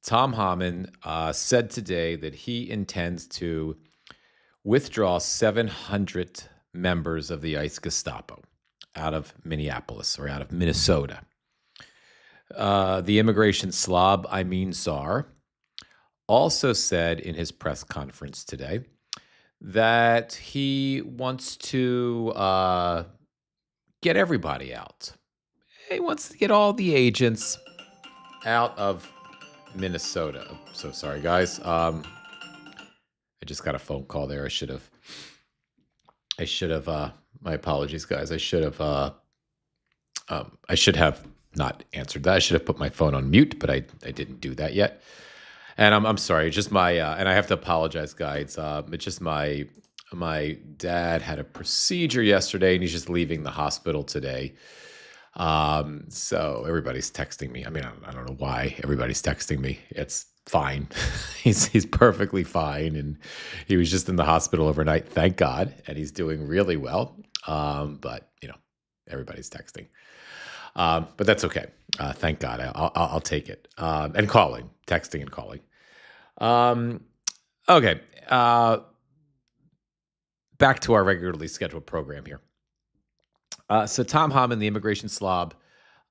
Tom Homan said today that he intends to withdraw 700 members of the ICE Gestapo out of Minneapolis or out of Minnesota. The immigration slob, I mean czar, also said in his press conference today that he wants to get everybody out. He wants to get all the agents out of Minnesota. Oh, so sorry, guys. I just got a phone call there. I should have. My apologies, guys. I should have not answered that. I should have put my phone on mute, but I didn't do that yet. And I'm sorry. It's just my and I have to apologize, guys. It's just my dad had a procedure yesterday, and he's just leaving the hospital today. So everybody's texting me. I mean, I don't know why everybody's texting me. It's fine. He's perfectly fine, and he was just in the hospital overnight. Thank God, and he's doing really well. But everybody's texting. But that's okay. Thank God. I'll take it. And calling, texting, and calling. Okay. Back to our regularly scheduled program here. So Tom Homan, the immigration slob,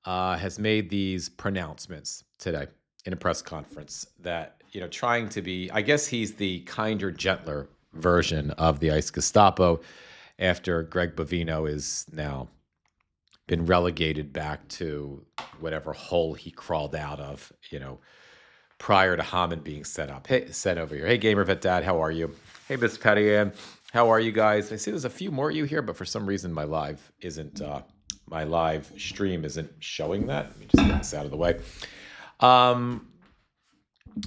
has made these pronouncements today in a press conference that, trying to be, I guess he's the kinder, gentler version of the ICE Gestapo after Greg Bovino is now been relegated back to whatever hole he crawled out of, prior to Homan being set over here. Hey, Gamer Vet Dad, how are you? Hey, Miss Patty Ann. How are you guys? I see there's a few more of you here, but for some reason my live stream isn't showing that. Let me just get this out of the way.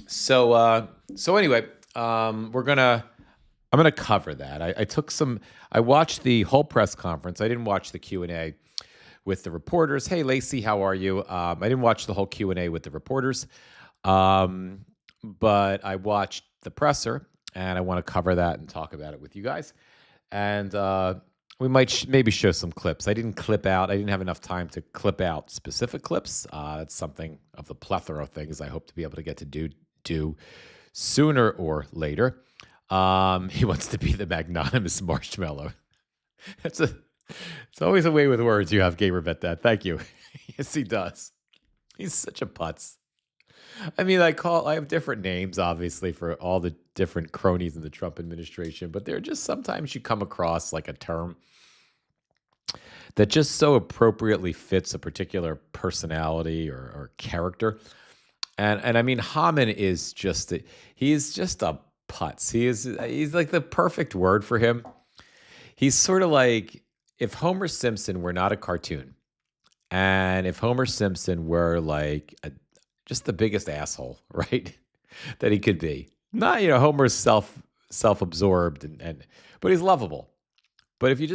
So anyway, I'm gonna cover that. I watched the whole press conference. I didn't watch the Q&A with the reporters. Hey, Lacey, how are you? I didn't watch the whole Q&A with the reporters, but I watched the presser. And I want to cover that and talk about it with you guys. And we might maybe show some clips. I didn't have enough time to clip out specific clips. That's something of the plethora of things I hope to be able to get to do sooner or later. He wants to be the magnanimous marshmallow. It's always a way with words you have, Gamer Vet Dad. Thank you. Yes, he does. He's such a putz. I mean, I have different names, obviously, for all the different cronies in the Trump administration, but they're just sometimes you come across like a term that just so appropriately fits a particular personality or character. And I mean, Homan is he's just a putz. He's like the perfect word for him. He's sort of like if Homer Simpson were not a cartoon, and if Homer Simpson were like just the biggest asshole, right? That he could be. Not, Homer's self-absorbed but he's lovable. But if you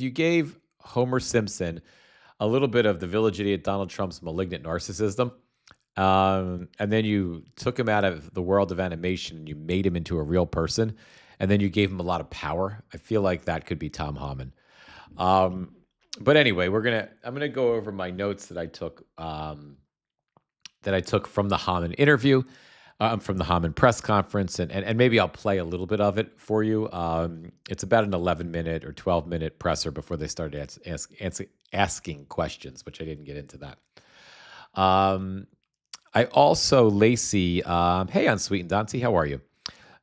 gave Homer Simpson a little bit of the village idiot Donald Trump's malignant narcissism, and then you took him out of the world of animation and you made him into a real person, and then you gave him a lot of power, I feel like that could be Tom Homan. But anyway, I'm gonna go over my notes that I took from the Homan interview, from the Homan press conference, and maybe I'll play a little bit of it for you. It's about an 11-minute or 12-minute presser before they started asking questions, which I didn't get into that. I also, Lacey, hey, on Sweet and Dante, how are you?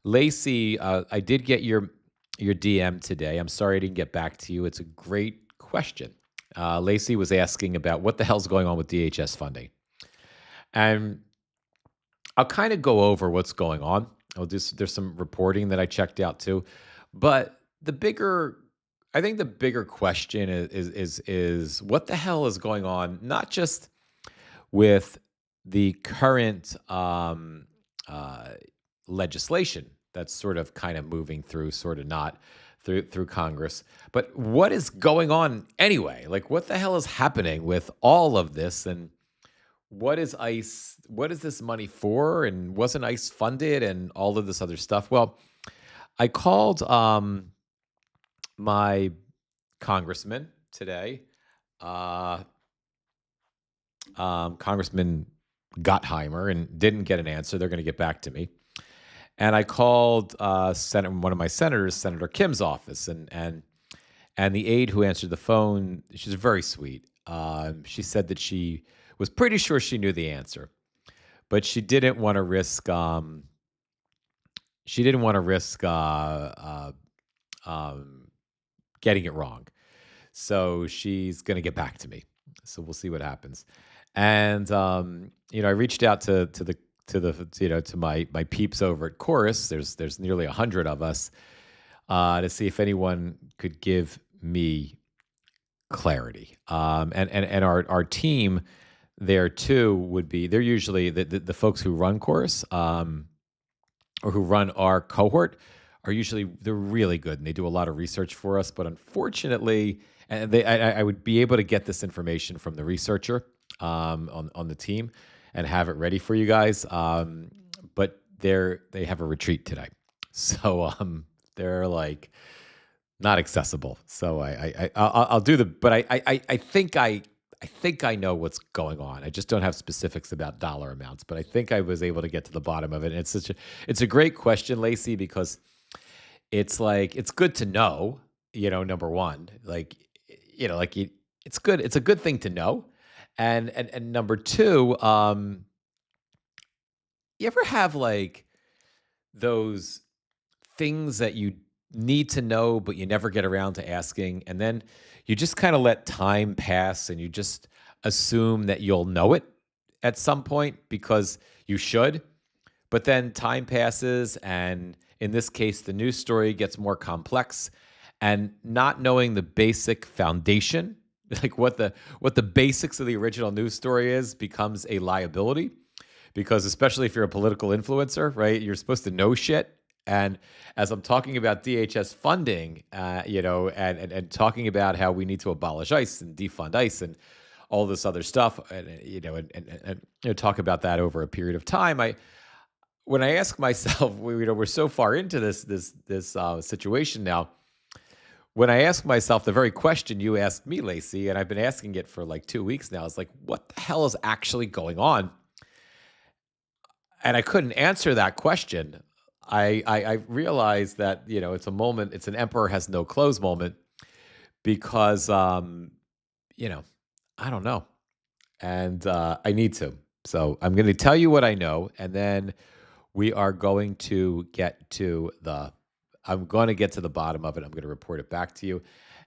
Lacey, I did get your DM today. I'm sorry I didn't get back to you. It's a great question. Lacey was asking about what the hell's going on with DHS funding. And I'll kind of go over what's going on. There's some reporting that I checked out too. But I think the bigger question is what the hell is going on, not just with the current legislation that's sort of kind of moving through, sort of not through Congress, but what is going on anyway? Like, what the hell is happening with all of this, and what is ICE? What is this money for? And wasn't ICE funded and all of this other stuff? Well, I called my congressman today, Congressman Gottheimer and didn't get an answer. They're going to get back to me. And I called one of my senators, Senator Kim's office, and the aide who answered the phone, she's very sweet. She said that she was pretty sure she knew the answer, but she didn't want to risk. She didn't want to risk um, getting it wrong. So she's going to get back to me. So we'll see what happens. And I reached out to my peeps over at Chorus. There's nearly 100 of us to see if anyone could give me clarity. And our team there too would be, they're usually the folks who run Chorus, or who run our cohort, are usually, they're really good and they do a lot of research for us. But unfortunately, and I would be able to get this information from the researcher on the team and have it ready for you guys. But they have a retreat today, so they're like not accessible. So I'll do but I think I know what's going on. I just don't have specifics about dollar amounts, but I think I was able to get to the bottom of it. And it's a great question, Lacey, because it's like, it's good to know, number one, like, it's good. It's a good thing to know. And number two, you ever have like those things that you need to know, but you never get around to asking. And then you just kind of let time pass and you just assume that you'll know it at some point because you should. But then time passes. And in this case, the news story gets more complex, and not knowing the basic foundation, like what the basics of the original news story is, becomes a liability. Because especially if you're a political influencer, right, you're supposed to know shit. And as I'm talking about DHS funding, and talking about how we need to abolish ICE and defund ICE and all this other stuff, and talk about that over a period of time, when I ask myself, we're so far into this situation now. When I ask myself the very question you asked me, Lacey, and I've been asking it for like 2 weeks now, it's like, what the hell is actually going on? And I couldn't answer that question. I realized that it's a moment. It's an emperor has no clothes moment, because I don't know, and I need to. So I'm going to tell you what I know, and then we are going to get to the. I'm going to get to the bottom of it. I'm going to report it back to you,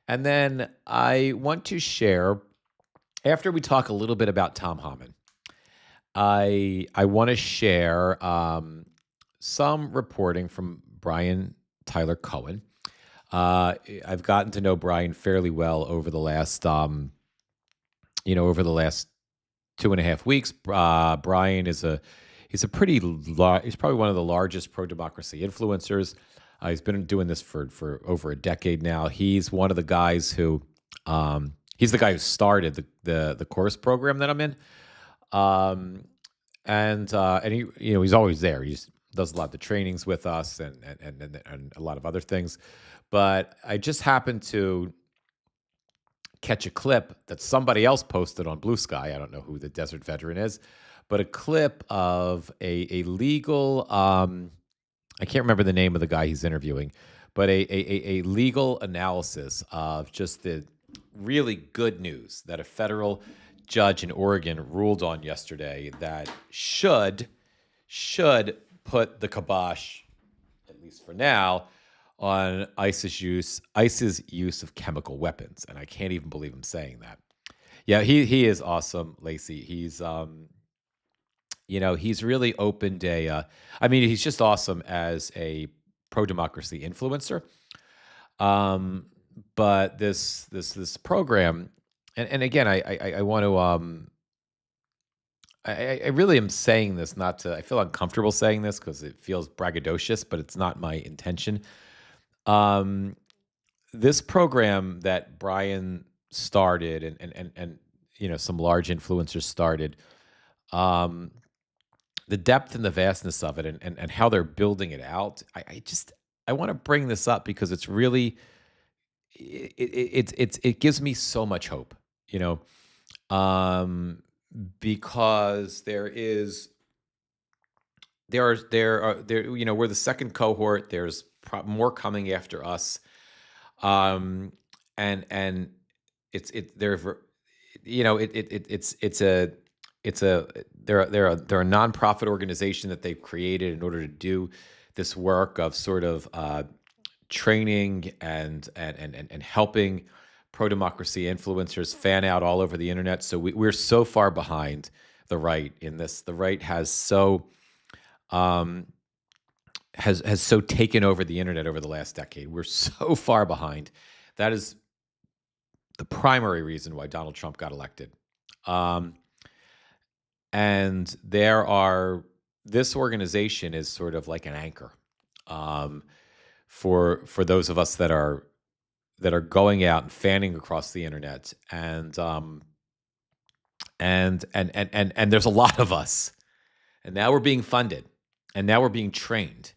and then I want to share, after we talk a little bit about Tom Homan. I want to share some reporting from Brian Tyler Cohen. I've gotten to know Brian fairly well over the last 2.5 weeks. Brian he's he's probably one of the largest pro democracy influencers. He's been doing this for over a decade now. He's one of the guys who he's the guy who started the course program that I'm in. And he, he's always there. He does a lot of the trainings with us and a lot of other things. But I just happened to catch a clip that somebody else posted on Blue Sky. I don't know who the desert veteran is, but a clip of a legal, I can't remember the name of the guy he's interviewing, but a legal analysis of just the really good news that a federal judge in Oregon ruled on yesterday that should put the kibosh, at least for now, on ICE's use of chemical weapons. And I can't even believe I'm saying that. Yeah, he is awesome, Lacey. He's he's really opened he's just awesome as a pro-democracy influencer. But this program, and again, I want to I really am saying this not to, I feel uncomfortable saying this because it feels braggadocious, but it's not my intention. This program that Brian started and some large influencers started, the depth and the vastness of it and how they're building it out. I want to bring this up because it's really it gives me so much hope. because we're the second cohort. There's more coming after us, um, and it's a they're a nonprofit organization that they've created in order to do this work of sort of training and helping pro-democracy influencers fan out all over the internet. So we're so far behind the right in this. The right um, has so taken over the internet over the last decade. We're so far behind. That is the primary reason why Donald Trump got elected. Um, and this organization is sort of like an anchor um, for those of us that are going out and fanning across the internet, and there's a lot of us, and now we're being funded, and now we're being trained,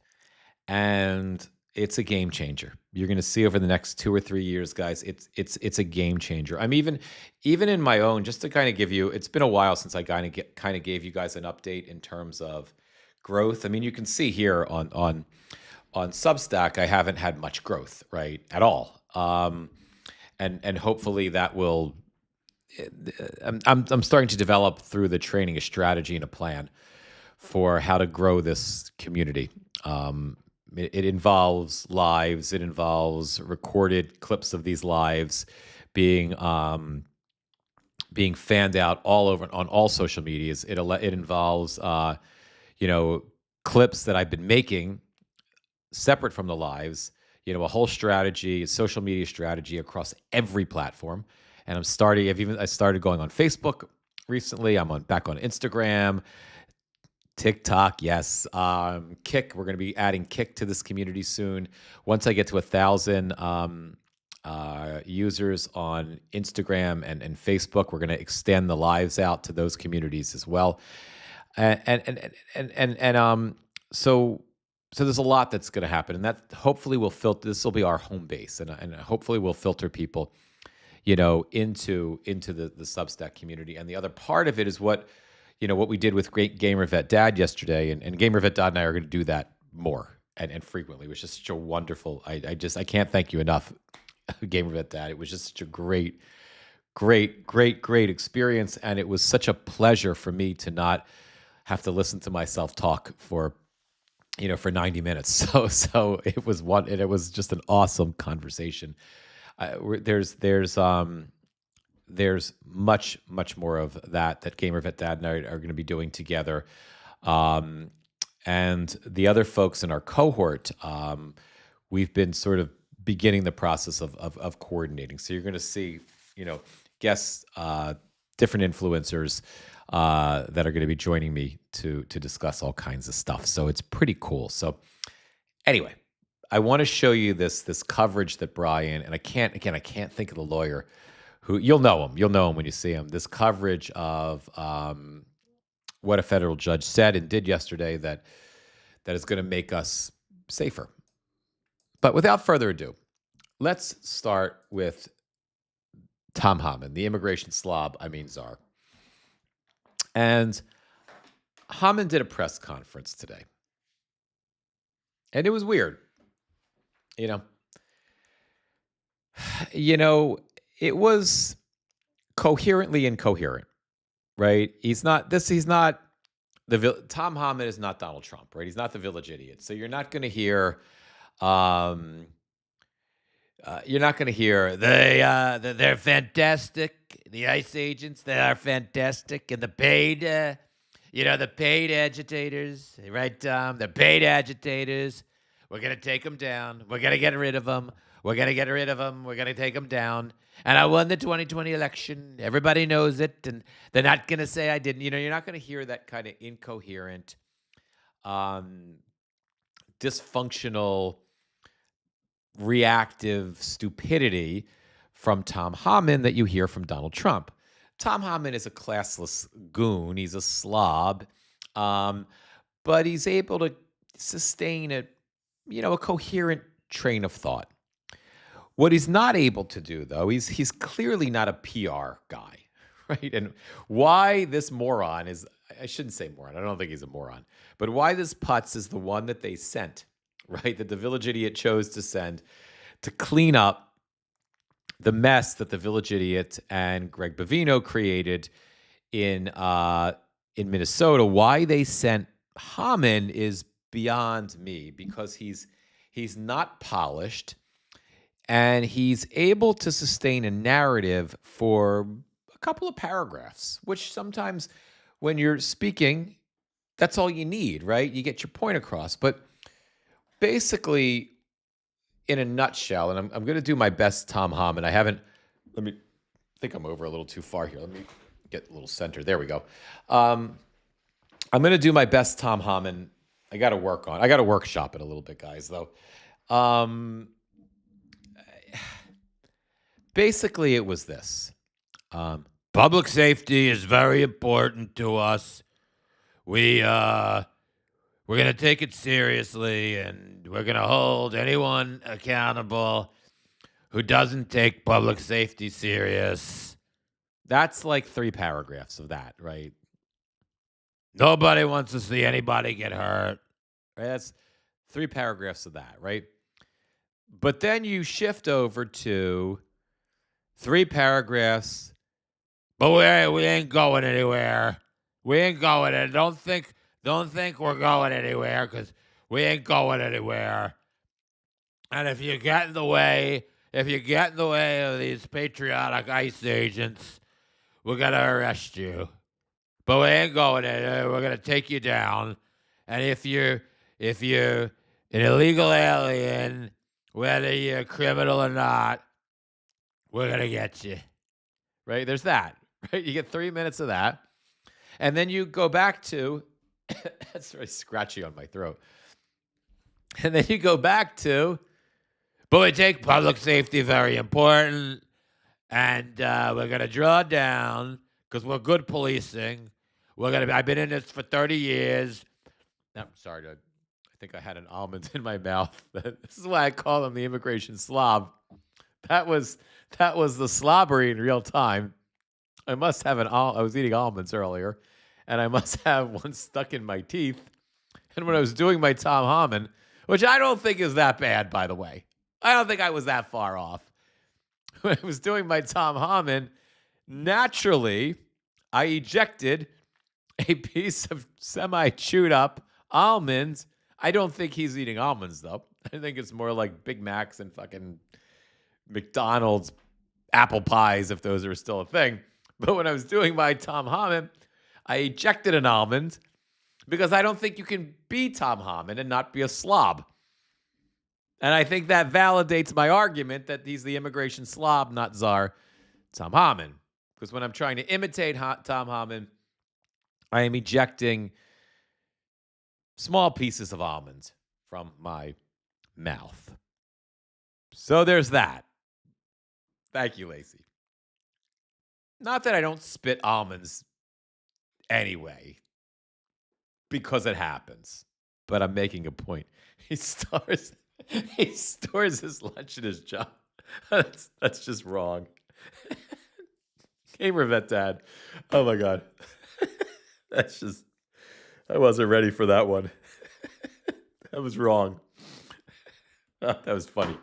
and it's a game changer. You're going to see over the next 2 or 3 years, guys. It's a game changer. I'm even in my own, just to kind of give you. It's been a while since I kind of gave you guys an update in terms of growth. I mean, you can see here on Substack, I haven't had much growth, right, at all. And hopefully that will. I'm starting to develop through the training a strategy and a plan for how to grow this community. It involves lives. It involves recorded clips of these lives being fanned out all over on all social medias. It involves clips that I've been making separate from the lives. A whole strategy, a social media strategy across every platform. And I started going on Facebook recently. I'm back on Instagram. TikTok, yes. Kick, we're going to be adding Kick to this community soon. Once I get to 1,000 users on Instagram and Facebook, we're going to extend the lives out to those communities as well. So there's a lot that's going to happen, and that hopefully will filter. This will be our home base, and hopefully we'll filter people, into the Substack community. And the other part of it is what we did with Great Gamer Vet Dad yesterday, and Gamer Vet Dad and I are going to do that more and frequently, which is such a wonderful. I can't thank you enough, Gamer Vet Dad. It was just such a great experience, and it was such a pleasure for me to not have to listen to myself talk for 90 minutes. So it was just an awesome conversation. There's much more of that Gamer Vet Dad and I are going to be doing together. And the other folks in our cohort, we've been sort of beginning the process of coordinating. So you're going to see, guests, different influencers that are going to be joining me to discuss all kinds of stuff. So it's pretty cool. So anyway, I want to show you this coverage that Brian, and I can't think of the lawyer who, you'll know him when you see him. This coverage of what a federal judge said and did yesterday that is going to make us safer. But without further ado, let's start with Tom Homan, the immigration slob, czar. And Homan did a press conference today. And it was weird. It was coherently incoherent, right? Tom Homan is not Donald Trump, right? He's not the village idiot. So you're not going to hear, they're fantastic. The ICE agents, they are fantastic. And the paid agitators, right, Tom? The paid agitators. We're going to take them down. We're going to get rid of them. We're going to get rid of them. We're going to take them down. And I won the 2020 election. Everybody knows it. And they're not going to say I didn't. You're not going to hear that kind of incoherent, dysfunctional, reactive stupidity from Tom Homan that you hear from Donald Trump. Tom Homan is a classless goon. He's a slob. But he's able to sustain a coherent train of thought. What he's not able to do, though, he's clearly not a PR guy, right? And why this moron is, I shouldn't say moron, I don't think he's a moron, but why this putz is the one that they sent, right? That the village idiot chose to send to clean up the mess that the village idiot and Greg Bavino created in Minnesota. Why they sent Homan is beyond me, because he's not polished and he's able to sustain a narrative for a couple of paragraphs, which sometimes when you're speaking, that's all you need, right? You get your point across. But basically, in a nutshell, and I'm going to do my best Tom Homan. Let me think I'm over a little too far here. Let me get a little center. There we go. I'm going to do my best Tom Homan. I got to workshop it a little bit, guys, though. Basically, it was this. Public safety is very important to us. We're going to take it seriously, and we're going to hold anyone accountable who doesn't take public safety serious. That's like 3 paragraphs of that, right? Nobody wants to see anybody get hurt. Right? That's 3 paragraphs of that, right? But then you shift over to 3 paragraphs, but we ain't going anywhere. We ain't going anywhere. Don't think we're going anywhere, because we ain't going anywhere. And if you get in the way of these patriotic ICE agents, we're going to arrest you. But we ain't going anywhere. We're going to take you down. And if you're an illegal alien, whether you're a criminal or not, we're going to get you. Right? There's that. Right? You get 3 minutes of that. And then you go back to, that's very scratchy on my throat. And then you go back to, but we take public safety very important, and we're going to draw down, because we're good policing. I've been in this for 30 years. I'm sorry, I think I had an almond in my mouth. This is why I call him the immigration slob. That was the slobbery in real time. I must have I was eating almonds earlier, and I must have one stuck in my teeth. And when I was doing my Tom Homan, which I don't think is that bad, by the way. I don't think I was that far off. When I was doing my Tom Homan, naturally, I ejected a piece of semi-chewed up almonds. I don't think he's eating almonds, though. I think it's more like Big Macs and fucking McDonald's apple pies, if those are still a thing. But when I was doing my Tom Homan, I ejected an almond because I don't think you can be Tom Homan and not be a slob. And I think that validates my argument that he's the immigration slob, not czar Tom Homan. Because when I'm trying to imitate Tom Homan, I am ejecting small pieces of almonds from my mouth. So there's that. Thank you, Lacey. Not that I don't spit almonds anyway, because it happens. But I'm making a point. He stores his lunch in his job. That's just wrong. Gamer vet dad. Oh my God. I wasn't ready for that one. That was wrong. That was funny.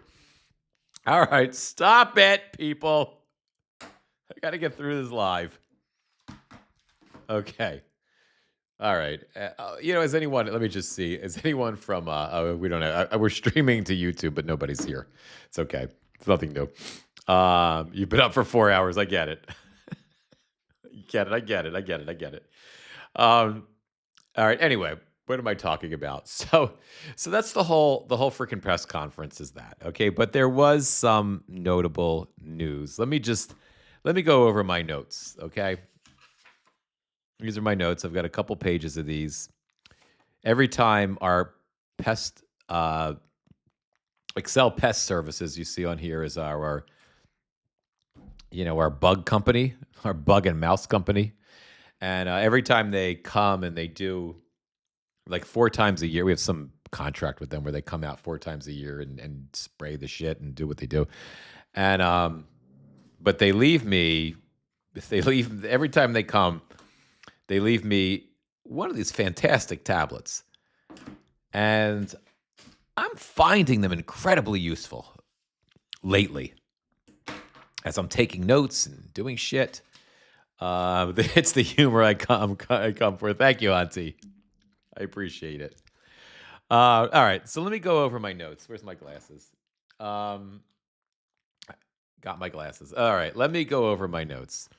All right, stop it, people. I got to get through this live. Okay. All right. Is anyone, let me just see. Is anyone from, we don't know. We're streaming to YouTube, but nobody's here. It's okay. It's nothing new. You've been up for 4 hours. I get it. I get it. All right. Anyway, what am I talking about? So that's the whole freaking press conference is that. Okay. But there was some notable news. Let me go over my notes. Okay. These are my notes. I've got a couple pages of these. Every time our pest, Excel pest services you see on here is our bug company, our bug and mouse company. And every time they come and they do like 4 times a year, we have some contract with them where they come out 4 times a year and spray the shit and do what they do. And, but they leave me they leave every time they come. They leave me one of these fantastic tablets, and I'm finding them incredibly useful lately as I'm taking notes and doing shit. It's the humor I come for. Thank you, Auntie. I appreciate it. All right, so let me go over my notes. Where's my glasses? Got my glasses. All right, let me go over my notes.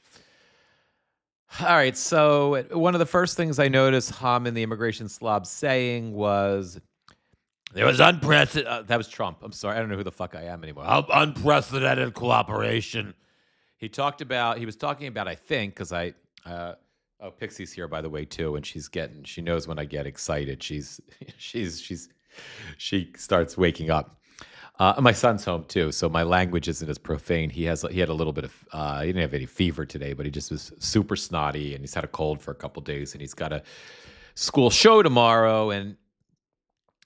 All right, so one of the first things I noticed Homan, the immigration slob, saying was there was unprecedented. That was Trump. I'm sorry, I don't know who the fuck I am anymore. Unprecedented cooperation. He was talking about, I think, because Pixie's here, by the way, too, and she knows when I get excited. She starts waking up. My son's home too, so my language isn't as profane. He had a little bit of, he didn't have any fever today, but he just was super snotty, and he's had a cold for a couple days, and he's got a school show tomorrow, and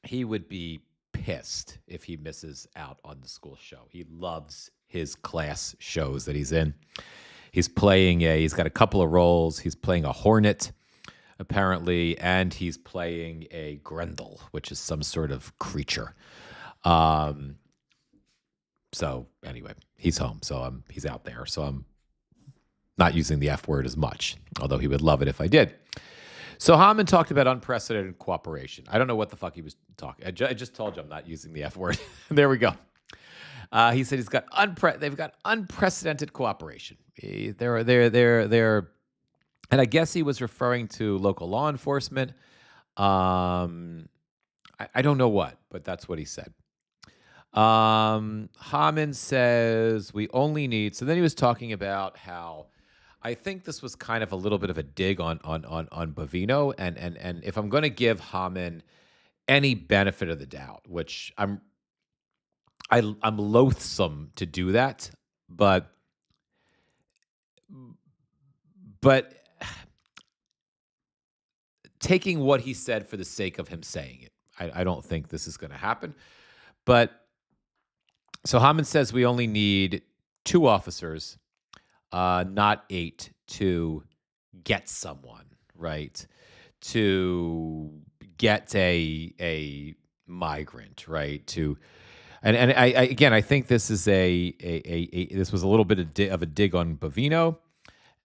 he would be pissed if he misses out on the school show. He loves his class shows that he's in. He's got a couple of roles. He's playing a hornet, apparently, and he's playing a Grendel, which is some sort of creature. So anyway, he's home, so he's out there. So I'm not using the F word as much, although he would love it if I did. So Homan talked about unprecedented cooperation. I don't know what the fuck he was talking. I just told you I'm not using the F word. There we go. He said they've got unprecedented cooperation. They're, and I guess he was referring to local law enforcement. I don't know what, but that's what he said. Homan says we only need. So then he was talking about how I think this was kind of a little bit of a dig on Bovino, and if I'm going to give Homan any benefit of the doubt, which I'm loathsome to do that, but taking what he said for the sake of him saying it, I don't think this is going to happen. But so Homan says we only need 2 officers, not 8, to get someone, right? To get a migrant, right? And I think this is this was a little bit of a dig on Bovino,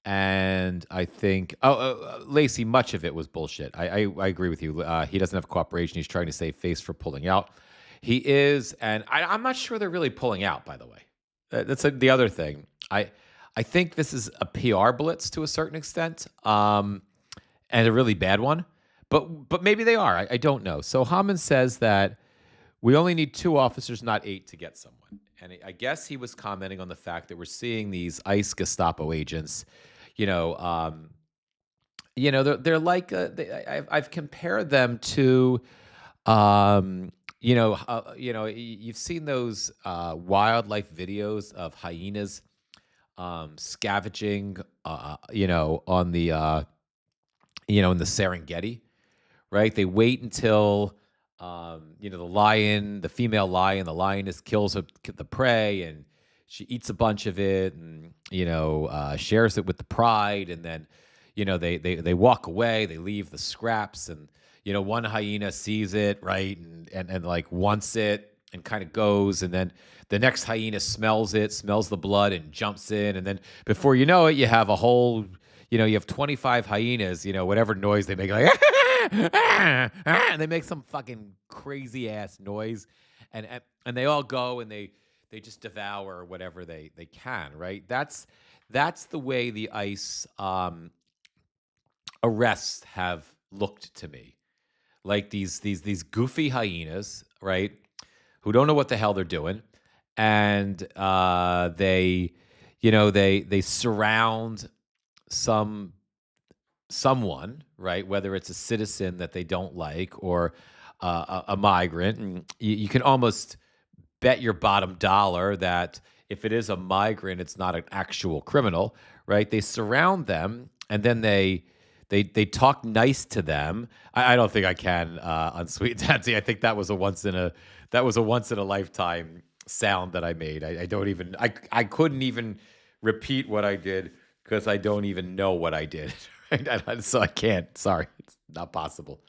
and I think Lacey, much of it was bullshit. I agree with you. He doesn't have cooperation. He's trying to save face for pulling out. He is, and I'm not sure they're really pulling out, by the way. That's the other thing. I think this is a PR blitz to a certain extent, and a really bad one. But maybe they are. I don't know. So Homan says that we only need 2 officers, not 8, to get someone. And I guess he was commenting on the fact that we're seeing these ICE Gestapo agents. They're like I've compared them to. You've seen those wildlife videos of hyenas scavenging, on the, in the Serengeti, right? They wait until, the female lion, the lioness kills the prey, and she eats a bunch of it, and shares it with the pride, and then, they walk away, they leave the scraps, and one hyena sees it, right, and like wants it, and kind of goes, and then the next hyena smells the blood, and jumps in, and then before you know it, you have a whole, you have 25 hyenas, whatever noise they make, like, and they make some fucking crazy ass noise, and they all go and they just devour whatever they can, right? That's the way the ICE arrests have looked to me. Like these goofy hyenas, right? Who don't know what the hell they're doing, and they surround someone, right? Whether it's a citizen that they don't like or a migrant, and you can almost bet your bottom dollar that if it is a migrant, it's not an actual criminal, right? They surround them, and then they talk nice to them. I don't think I can on Sweet Tansy. I think that was a once in a lifetime sound that I made. I couldn't even repeat what I did because I don't even know what I did. Right? So I can't. Sorry, it's not possible.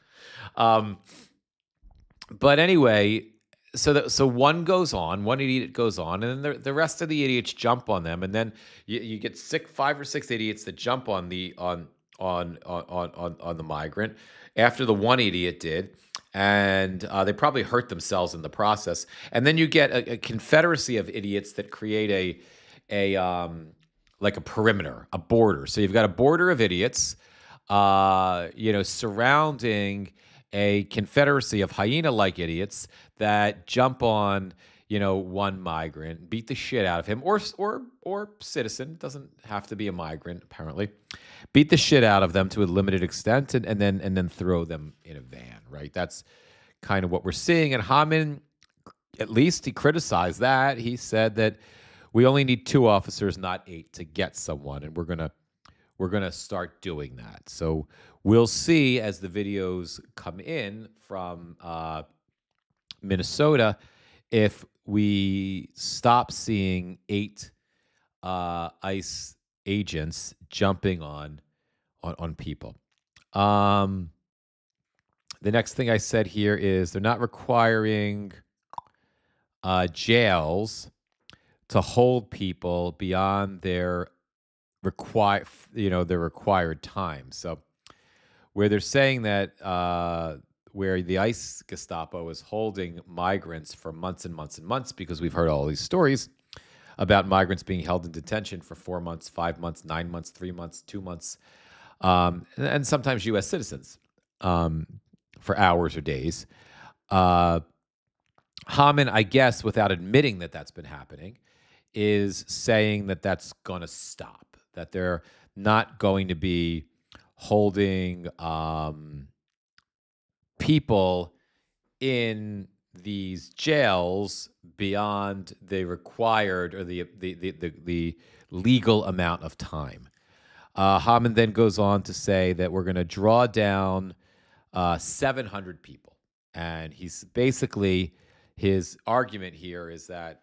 Um, but anyway, so one goes on, one idiot goes on, and then the rest of the idiots jump on them, and then you get five or six idiots that jump on the migrant after the one idiot did, and they probably hurt themselves in the process, and then you get a confederacy of idiots that create a like a perimeter, a border. So you've got a border of idiots, surrounding a confederacy of hyena-like idiots that jump on, one migrant, beat the shit out of him, or citizen, doesn't have to be a migrant apparently, beat the shit out of them to a limited extent, and then throw them in a van. Right? That's kind of what we're seeing. And Homan, at least he criticized that. He said that we only need 2 officers, not 8, to get someone, and we're gonna start doing that. So we'll see as the videos come in from Minnesota if we stop seeing 8 ICE agents jumping on people. The next thing I said here is they're not requiring jails to hold people beyond their required time. So where they're saying that where the ICE Gestapo is holding migrants for months and months and months, because we've heard all these stories about migrants being held in detention for 4 months, 5 months, 9 months, 3 months, 2 months, and sometimes U.S. citizens for hours or days. Haman, I guess, without admitting that that's been happening, is saying that that's going to stop, that they're not going to be holding people in these jails beyond the required or the legal amount of time. Haman then goes on to say that we're going to draw down 700 people. And he's basically, his argument here is that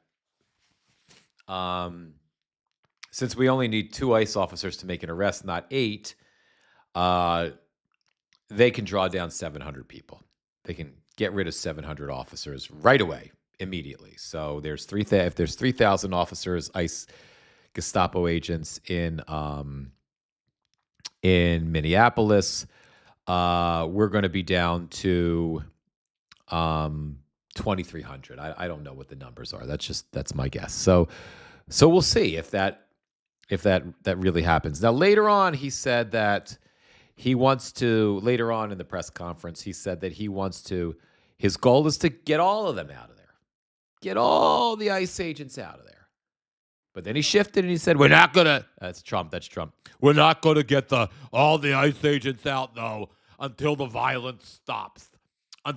since we only need 2 ICE officers to make an arrest, not 8, they can draw down 700 people. They can get rid of 700 officers right away, immediately. So there's if there's 3,000 officers, ICE Gestapo agents in Minneapolis, we're going to be down to 2,300. I don't know what the numbers are. That's my guess. So we'll see if that really happens. Now later on, he said that he wants to. Later on in the press conference, he said that he wants to. His goal is to get all of them out of there, get all the ICE agents out of there. But then he shifted and he said, "We're not gonna." That's Trump. That's Trump. We're not gonna get all the ICE agents out though until the violence stops.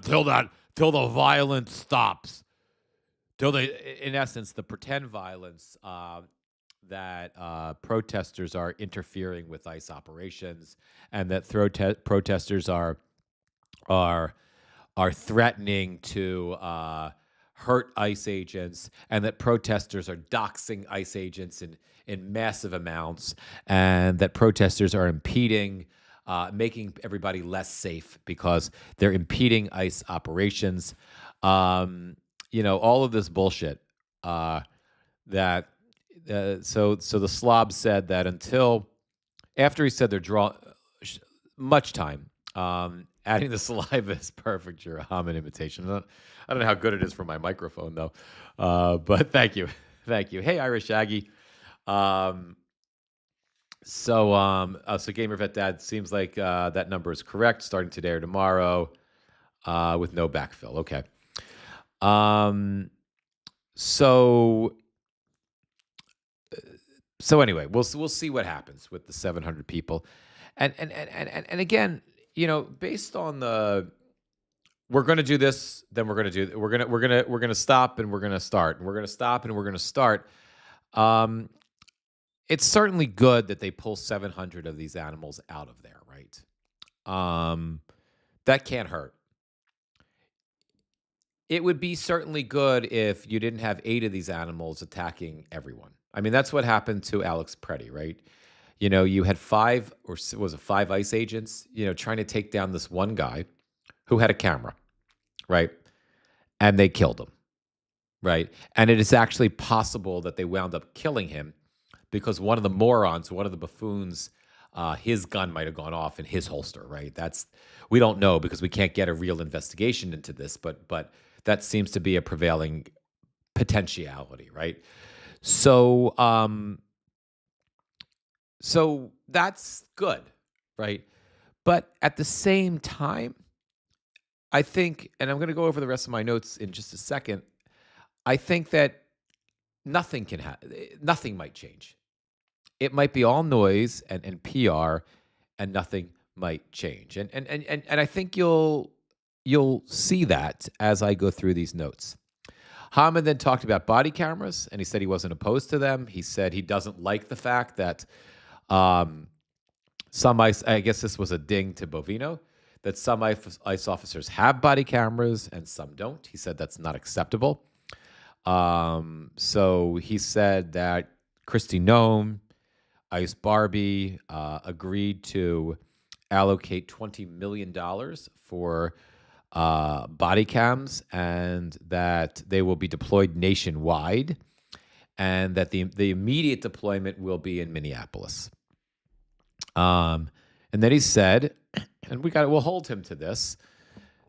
Till the violence stops. Till in essence, the pretend violence that protesters are interfering with ICE operations, and that protesters are threatening to hurt ICE agents, and that protesters are doxing ICE agents in massive amounts, and that protesters are impeding, making everybody less safe because they're impeding ICE operations. All of this bullshit. So the slob said that after he said they're much time. Adding the saliva is perfect. You're a Homan imitation. I don't know how good it is for my microphone though, but thank you. Hey, Irish Aggie. So Gamer Vet Dad, seems like that number is correct, starting today or tomorrow, with no backfill. Okay. So anyway, we'll see what happens with the 700 people, and again, based on we're going to do this, then we're going to do, we're going to stop and we're going to start, and we're going to stop and we're going to start. It's certainly good that they pull 700 of these animals out of there, right? That can't hurt. It would be certainly good if you didn't have 8 of these animals attacking everyone. I mean, that's what happened to Alex Preddy, right? You had five, or was it five ICE agents, trying to take down this one guy who had a camera, right? And they killed him, right? And it is actually possible that they wound up killing him because one of the morons, one of the buffoons, his gun might have gone off in his holster, right? We don't know because we can't get a real investigation into this, but that seems to be a prevailing potentiality, right? So so that's good, right? But at the same time, I think, and I'm going to go over the rest of my notes in just a second. I think that nothing might change. It might be all noise and PR, and nothing might change. And I think you'll see that as I go through these notes. Homan then talked about body cameras, and he said he wasn't opposed to them. He said he doesn't like the fact that some ICE, I guess this was a ding to Bovino, that some ICE officers have body cameras and some don't. He said that's not acceptable. So he said that Kristi Noem, ICE Barbie, agreed to allocate $20 million for body cams, and that they will be deployed nationwide, and that the immediate deployment will be in Minneapolis. And then he said, and we'll hold him to this,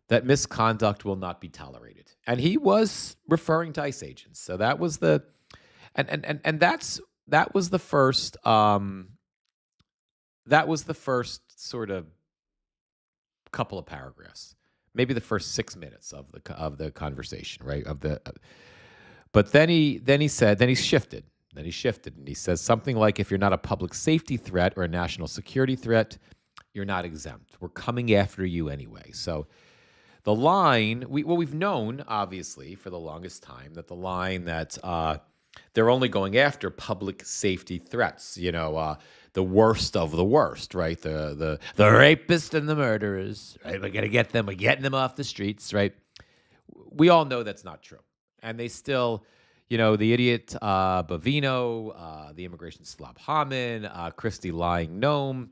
that misconduct will not be tolerated. And he was referring to ICE agents. So that was the that was the first sort of couple of paragraphs, maybe the first 6 minutes of the conversation, right? But then he shifted. Then he shifted and he says something like, if you're not a public safety threat or a national security threat, you're not exempt. We're coming after you anyway. So the line, we've known, obviously, for the longest time, that the line that they're only going after public safety threats, the worst of the worst, right? The rapists and the murderers, right? We're going to get them. We're getting them off the streets, right? We all know that's not true. And they still, the idiot Bovino, the immigration slob Homan, Kristi lying Noem,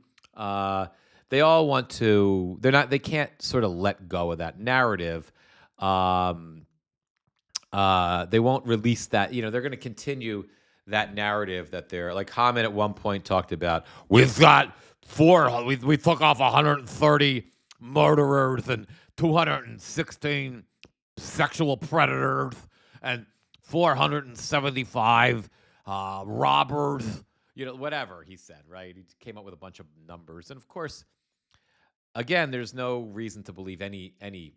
they all want to, they can't sort of let go of that narrative. They won't release that, they're going to continue that narrative that they're, like Homan at one point talked about, we took off 130 murderers and 216 sexual predators and 475 robbers, whatever he said, right? He came up with a bunch of numbers. And of course, again, there's no reason to believe any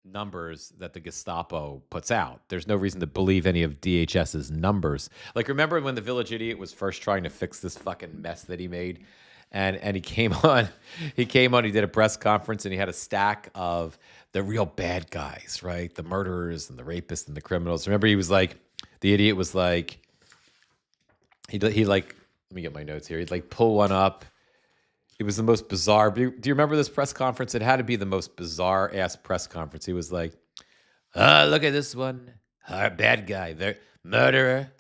numbers that the Gestapo puts out. There's no reason to believe any of DHS's numbers. Like, remember when the Village Idiot was first trying to fix this fucking mess that he made? And he came on, he did a press conference, and he had a stack of the real bad guys, right? The murderers and the rapists and the criminals. Remember, he was like, the idiot was like, he like, let me get my notes here. He'd like pull one up. It was the most bizarre. Do you remember this press conference? It had to be the most bizarre ass press conference. He was like, look at this one. Bad guy. Murderer.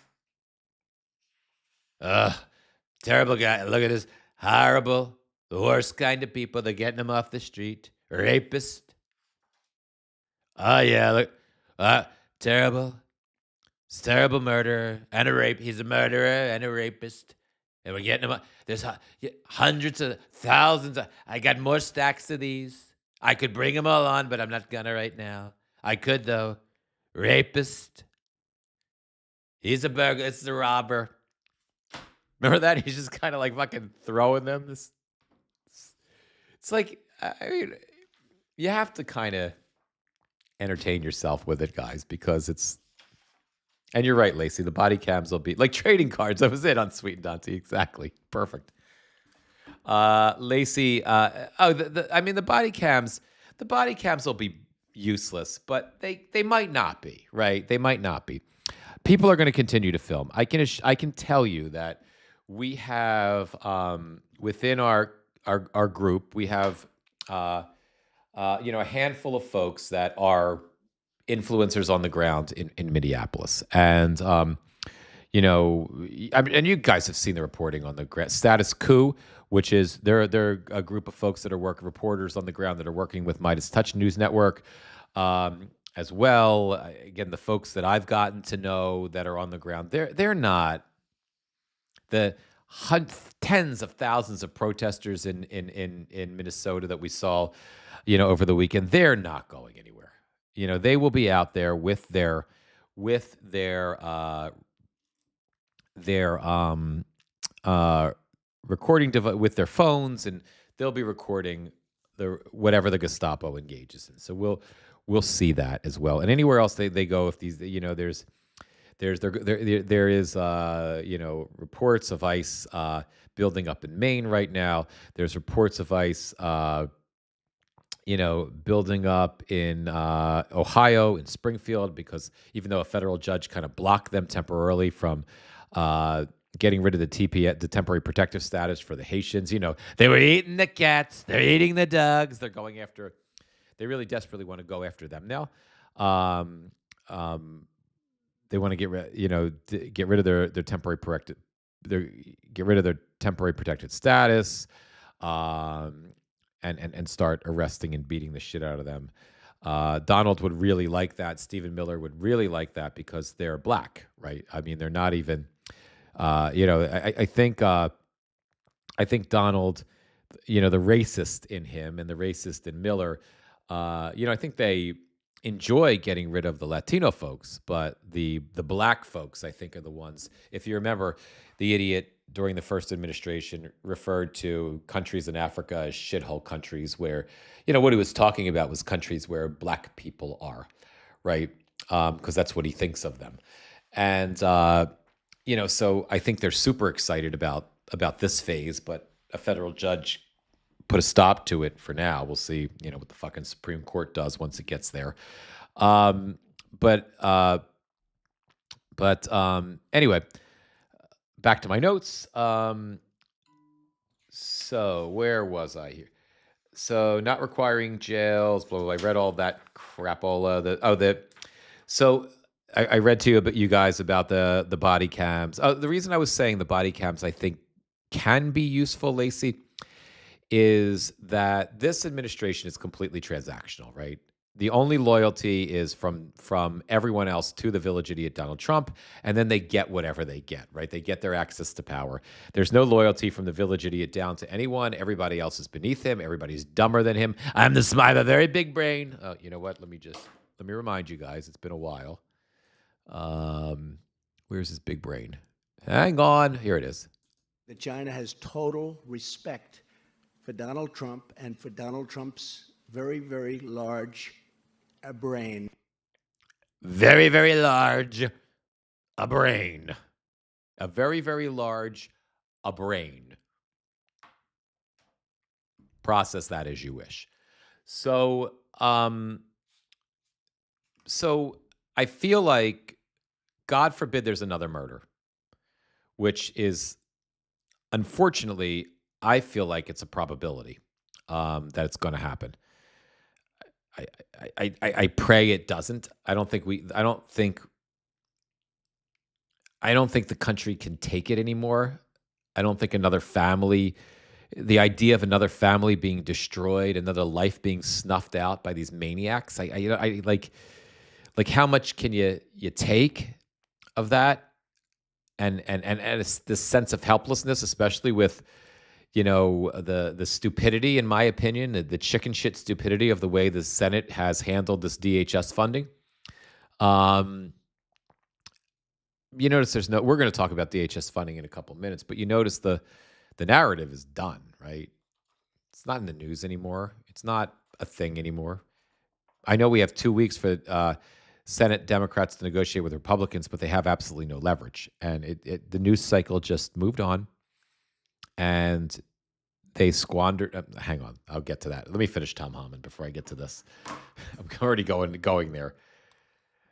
Terrible guy. Look at this. Horrible. The worst kind of people. They're getting them off the street. Rapist. Oh, yeah. Look. Terrible. It's terrible murderer and a rape. He's a murderer and a rapist. And we're getting them. There's hundreds of thousands. I got more stacks of these. I could bring them all on, but I'm not gonna right now. I could, though. Rapist. He's a burglar. It's a robber. Remember that? He's just kind of like fucking throwing them. It's like, I mean, you have to kind of entertain yourself with it, guys, because it's. And you're right, Lacey. The body cams will be like trading cards. That was it on Sweet and Dante. Exactly. Perfect. Lacey. The body cams. The body cams will be useless, but they might not be. Right? They might not be. People are going to continue to film. I can tell you that we have within our group, we have a handful of folks that are influencers on the ground in Minneapolis. And, and you guys have seen the reporting on the status coup, which is they're a group of folks that are reporters on the ground that are working with Midas Touch News Network, as well. Again, the folks that I've gotten to know that are on the ground, they're not the tens of thousands of protesters in Minnesota that we saw, over the weekend. They're not going anywhere. They will be out there with their recording device, with their phones, and they'll be recording whatever the Gestapo engages in. So we'll see that as well. And anywhere else they go, if these, there is reports of ICE building up in Maine right now. There's reports of ICE building up in Ohio, in Springfield, because even though a federal judge kind of blocked them temporarily from getting rid of the temporary protective status for the Haitians, they were eating the cats, they're eating the dogs, they really desperately want to go after them now. They want to get rid of their temporary protected status, and start arresting and beating the shit out of them. Donald would really like that. Stephen Miller would really like that because they're black, right? I mean, they're not even. I think Donald, the racist in him and the racist in Miller, I think they enjoy getting rid of the Latino folks, but the black folks, I think, are the ones. If you remember, the idiot during the first administration referred to countries in Africa as shithole countries, where, what he was talking about was countries where black people are, right? Because that's what he thinks of them. And, so I think they're super excited about this phase, but a federal judge put a stop to it for now. We'll see, what the fucking Supreme Court does once it gets there. Anyway, back to my notes. So where was I here? So not requiring jails, blah, blah, blah. I read all that crapola. So I read to you guys about the body cams. The reason I was saying the body cams, I think, can be useful, Lacey, is that this administration is completely transactional, right? The only loyalty is from everyone else to the village idiot Donald Trump, and then they get whatever they get, right? They get their access to power. There's no loyalty from the village idiot down to anyone. Everybody else is beneath him. Everybody's dumber than him. I have a very big brain. You know what? Let me remind you guys. It's been a while. Where's his big brain? Hang on. Here it is. That China has total respect for Donald Trump and for Donald Trump's very, very large brain. Very, very large a brain. A very, very large a brain. Process that as you wish. So I feel like, God forbid there's another murder, which is, unfortunately, I feel like it's a probability that it's going to happen. I pray it doesn't. I don't think the country can take it anymore. I don't think the idea of another family being destroyed, another life being snuffed out by these maniacs. I like how much can you take of that, and it's this sense of helplessness, especially with the stupidity, in my opinion, the chicken shit stupidity of the way the Senate has handled this DHS funding. You notice we're going to talk about DHS funding in a couple of minutes, but you notice the narrative is done, right? It's not in the news anymore. It's not a thing anymore. I know we have 2 weeks for Senate Democrats to negotiate with Republicans, but they have absolutely no leverage. And the news cycle just moved on, and they squandered. Hang on, I'll get to that. Let me finish Tom Homan before I get to this. I'm already going there.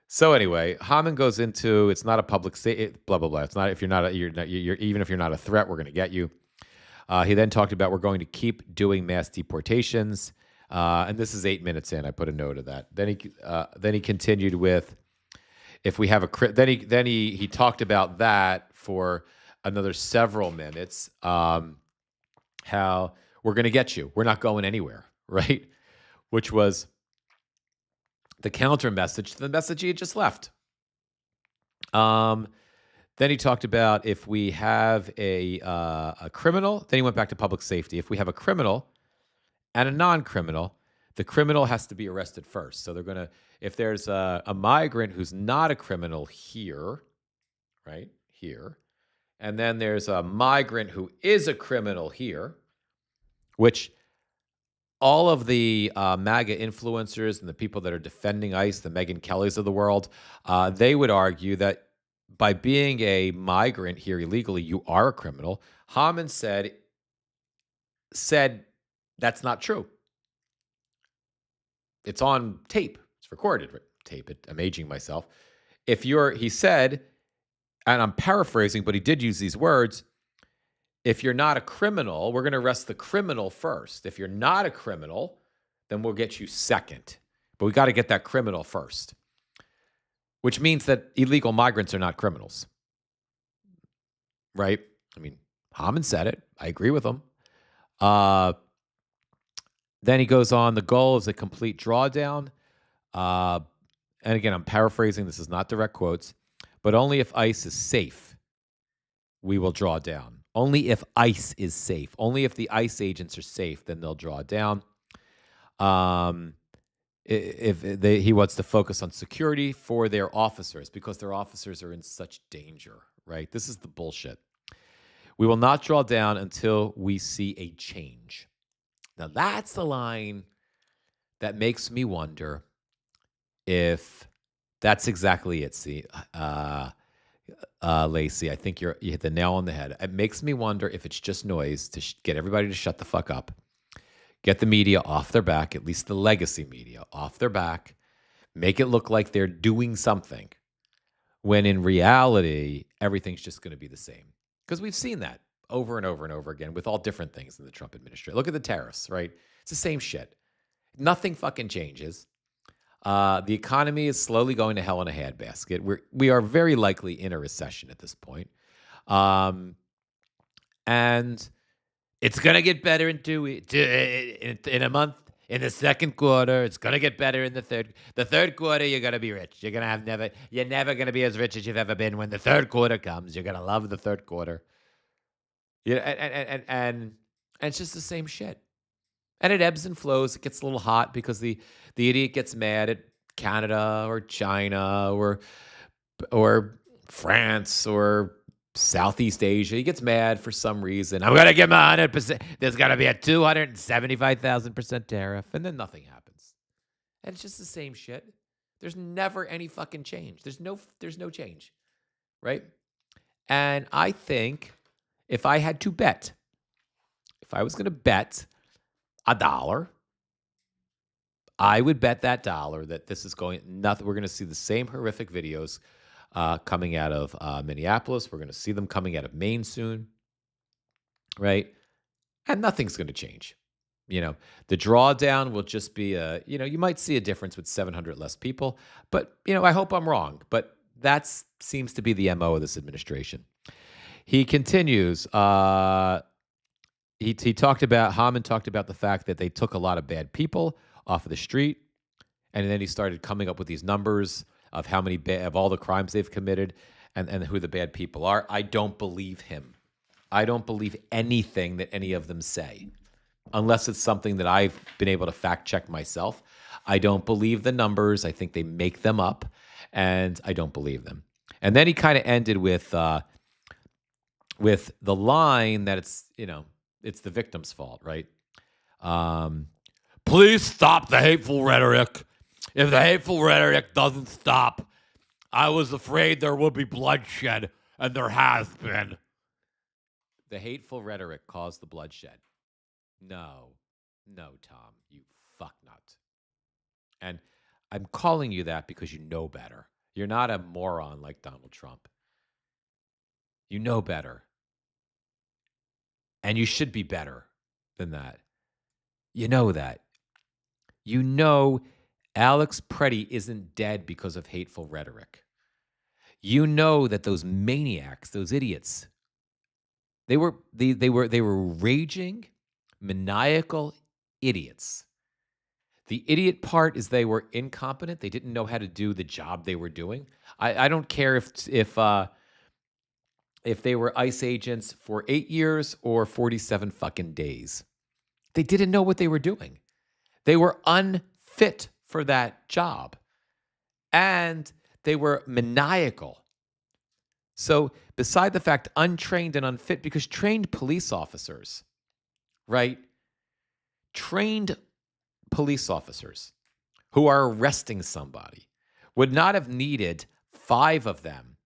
So anyway, Homan goes into, it's not a public blah blah blah. It's not, if you're not even if you're not a threat, we're going to get you. He then talked about, we're going to keep doing mass deportations. And this is 8 minutes in. I put a note of that. Then he continued with, if we have then he talked about that for another several minutes. How we're going to get you. We're not going anywhere, right? Which was the counter message to the message he had just left. Then he talked about if we have a criminal, then he went back to public safety. If we have a criminal and a non-criminal, the criminal has to be arrested first. So they're going to, if there's a migrant who's not a criminal here, right, here, and then there's a migrant who is a criminal here, which all of the MAGA influencers and the people that are defending ICE, the Megyn Kellys of the world, they would argue that by being a migrant here illegally, you are a criminal. Homan said that's not true. It's on tape. It's recorded tape. I'm aging myself. He said, and I'm paraphrasing, but he did use these words. If you're not a criminal, we're going to arrest the criminal first. If you're not a criminal, then we'll get you second. But we got to get that criminal first, which means that illegal migrants are not criminals, right? I mean, Homan said it. I agree with him. Then he goes on, the goal is a complete drawdown. And again, I'm paraphrasing. This is not direct quotes, but only if ICE is safe, we will draw down. Only if ICE is safe. Only if the ICE agents are safe, then they'll draw down. He wants to focus on security for their officers because their officers are in such danger, right? This is the bullshit. We will not draw down until we see a change. Now, that's the line that makes me wonder if that's exactly it. See, Lacey, I think you hit the nail on the head. It makes me wonder if it's just noise to get everybody to shut the fuck up, get the media off their back, at least the legacy media off their back, make it look like they're doing something, when in reality, everything's just going to be the same. Because we've seen that over and over and over again with all different things in the Trump administration. Look at the tariffs, right? It's the same shit. Nothing fucking changes. The economy is slowly going to hell in a handbasket. We are very likely in a recession at this point. And it's going to get better in in a month. In the second quarter, it's going to get better in the third. The third quarter, you're going to be rich. You're never going to be as rich as you've ever been. When the third quarter comes, you're going to love the third quarter. Yeah, and it's just the same shit. And it ebbs and flows. It gets a little hot because the idiot gets mad at Canada or China or France or Southeast Asia. He gets mad for some reason. I'm going to give him 100%. There's going to be a 275,000% tariff. And then nothing happens. And it's just the same shit. There's never any fucking change. There's no change. Right? And I think if I had to bet, if I was going to bet $1, I would bet that dollar that this is going nothing. We're going to see the same horrific videos coming out of Minneapolis. We're going to see them coming out of Maine soon, right? And nothing's going to change. The drawdown will just be you might see a difference with 700 less people, but I hope I'm wrong. But that seems to be the MO of this administration. He continues. Homan talked about the fact that they took a lot of bad people off of the street, and then he started coming up with these numbers of how many of all the crimes they've committed and who the bad people are. I don't believe him. I don't believe anything that any of them say, unless it's something that I've been able to fact check myself. I don't believe the numbers. I think they make them up, and I don't believe them. And then he kind of ended with the line that it's the victim's fault, right? Please stop the hateful rhetoric. If the hateful rhetoric doesn't stop, I was afraid there would be bloodshed, and there has been. The hateful rhetoric caused the bloodshed. No, Tom, you fucknut. And I'm calling you that because you know better. You're not a moron like Donald Trump. You know better. And you should be better than that. You know that. You know Alex Preddy isn't dead because of hateful rhetoric. You know that those maniacs, those idiots, they were raging, maniacal idiots. The idiot part is they were incompetent. They didn't know how to do the job they were doing. I don't care if they were ICE agents for 8 years or 47 fucking days. They didn't know what they were doing. They were unfit for that job, and they were maniacal. So, beside the fact untrained and unfit, because trained police officers, right? Trained police officers who are arresting somebody would not have needed 5 of them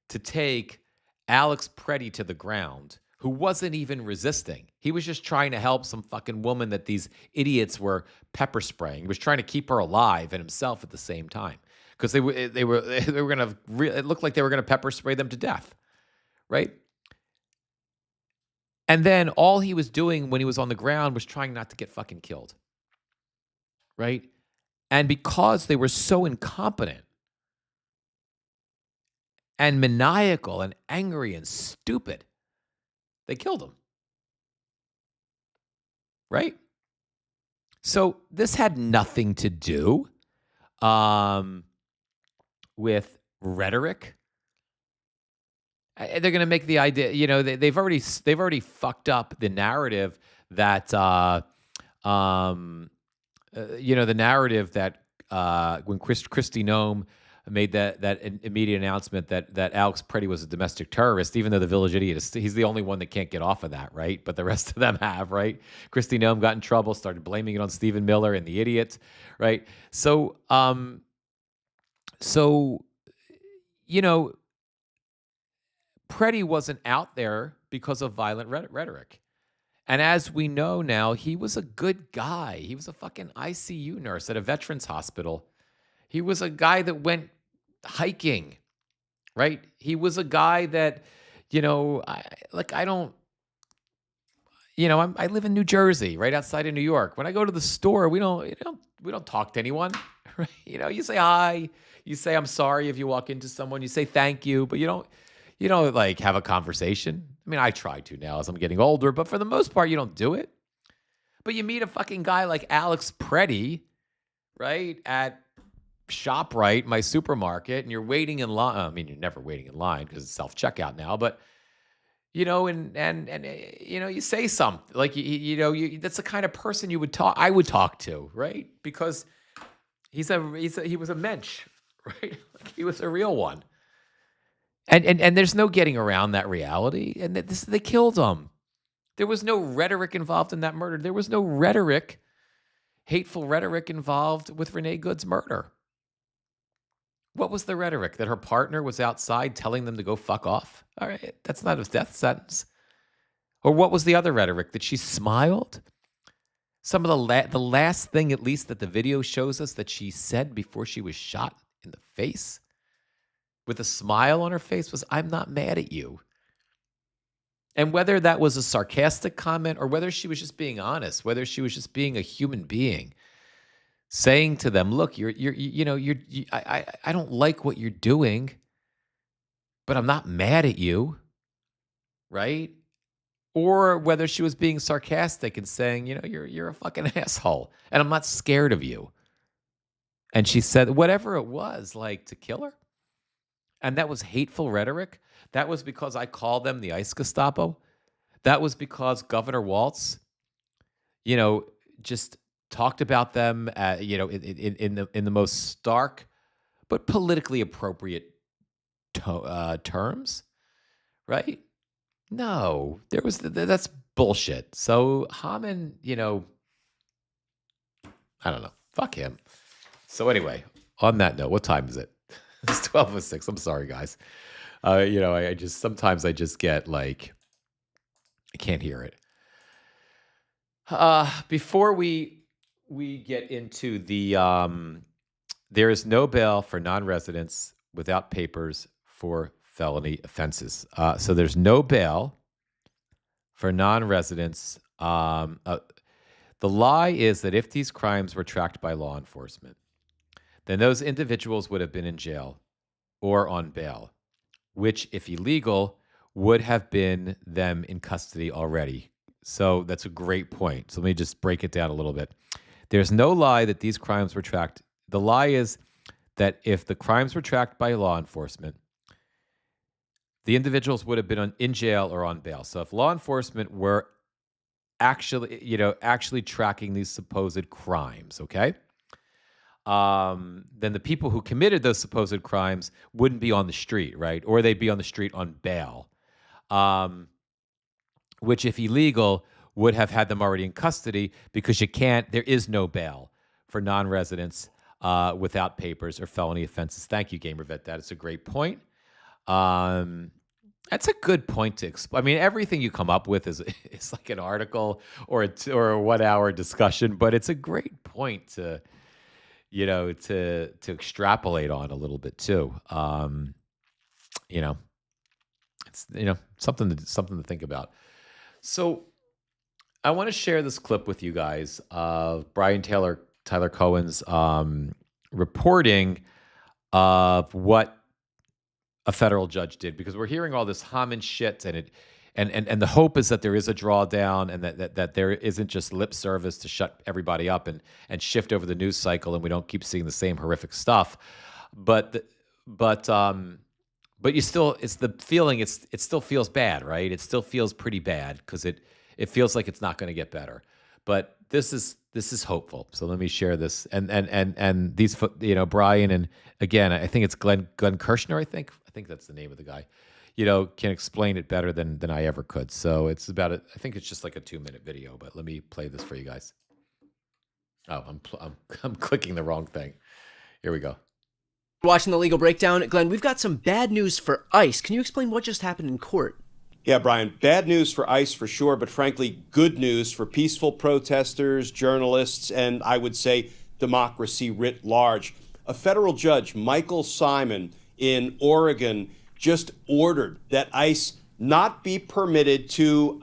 to take Alex Preddy to the ground, who wasn't even resisting. He was just trying to help some fucking woman that these idiots were pepper spraying. He was trying to keep her alive and himself at the same time, because they were gonna. It looked like they were gonna pepper spray them to death, right? And then all he was doing when he was on the ground was trying not to get fucking killed, right? And because they were so incompetent and maniacal and angry and stupid, they killed him, right? So this had nothing to do with rhetoric. They're going to make the idea, they've already fucked up the narrative that, the narrative that when Kristi Noem made that immediate announcement that Alex Preddy was a domestic terrorist, even though the village idiot he's the only one that can't get off of that, right? But the rest of them have, right? Kristi Noem got in trouble, started blaming it on Stephen Miller and the idiot, right? So, Preddy wasn't out there because of violent rhetoric. And as we know now, he was a good guy. He was a fucking ICU nurse at a veterans hospital. He was a guy that went hiking, right? He was a guy that, I live in New Jersey, right outside of New York. When I go to the store, we don't talk to anyone, right? You say hi, you say I'm sorry if you walk into someone, you say thank you, but you don't like have a conversation. I mean, I try to now as I'm getting older, but for the most part, you don't do it. But you meet a fucking guy like Alex Preddy, right, at ShopRite, my supermarket, and you're waiting in line. I mean, you're never waiting in line because it's self-checkout now, but you say something like that's the kind of person I would talk to, right? Because he was a mensch, right? Like he was a real one. And there's no getting around that reality. And they killed him. There was no rhetoric involved in that murder. There was no hateful rhetoric involved with Renee Good's murder. What was the rhetoric? That her partner was outside telling them to go fuck off? All right, that's not a death sentence. Or what was the other rhetoric? That she smiled? Some of the last thing, at least, that the video shows us that she said before she was shot in the face, with a smile on her face, was, "I'm not mad at you." And whether that was a sarcastic comment or whether she was just being honest, whether she was just being a human being, saying to them, "Look, I don't like what you're doing, but I'm not mad at you," right? Or whether she was being sarcastic and saying, "You're a fucking asshole, and I'm not scared of you." And she said whatever it was, like, to kill her. And that was hateful rhetoric. That was because I called them the ICE Gestapo. That was because Governor Walz, just talked about them, in the most stark but politically appropriate terms, right? No, that's bullshit. So Homan, I don't know. Fuck him. So anyway, on that note, what time is it? It's 12:06. I'm sorry, guys. Sometimes I just get like, I can't hear it. Before we get into there is no bail for non-residents without papers for felony offenses. So there's no bail for non-residents. The lie is that if these crimes were tracked by law enforcement, then those individuals would have been in jail or on bail which, if illegal, would have been them in custody already. So that's a great point. So let me just break it down a little bit. There's no lie that these crimes were tracked. The lie is that if the crimes were tracked by law enforcement, the individuals would have been in jail or on bail. So if law enforcement were actually tracking these supposed crimes, okay, then the people who committed those supposed crimes wouldn't be on the street, right? Or they'd be on the street on bail, which, if illegal, would have had them already in custody, because there is no bail for non-residents without papers or felony offenses. Thank you, GamerVet. That is a great point. That's a good point to explain. I mean, everything you come up with is like an article or a 1 hour discussion, but it's a great point to extrapolate on a little bit too. It's something to think about. So I want to share this clip with you guys of Tyler Cohen's reporting of what a federal judge did, because we're hearing all this Homan shit, and the hope is that there is a drawdown, and that there isn't just lip service to shut everybody up and shift over the news cycle, and we don't keep seeing the same horrific stuff. But you still, it's the feeling, it still feels bad, right? It still feels pretty bad, because it feels like it's not going to get better. But this is hopeful. So let me share this, and these, Brian, and again, I think it's Glenn Kirshner. I think that's the name of the guy. Can explain it better than I ever could. So it's about it. I think it's just like a 2-minute video, but let me play this for you guys. Oh, I'm clicking the wrong thing. Here we go. Watching the legal breakdown, Glenn, we've got some bad news for ICE. Can you explain what just happened in court? Yeah, Brian, bad news for ICE for sure, but frankly, good news for peaceful protesters, journalists, and I would say democracy writ large. A federal judge, Michael Simon in Oregon, just ordered that ICE not be permitted to,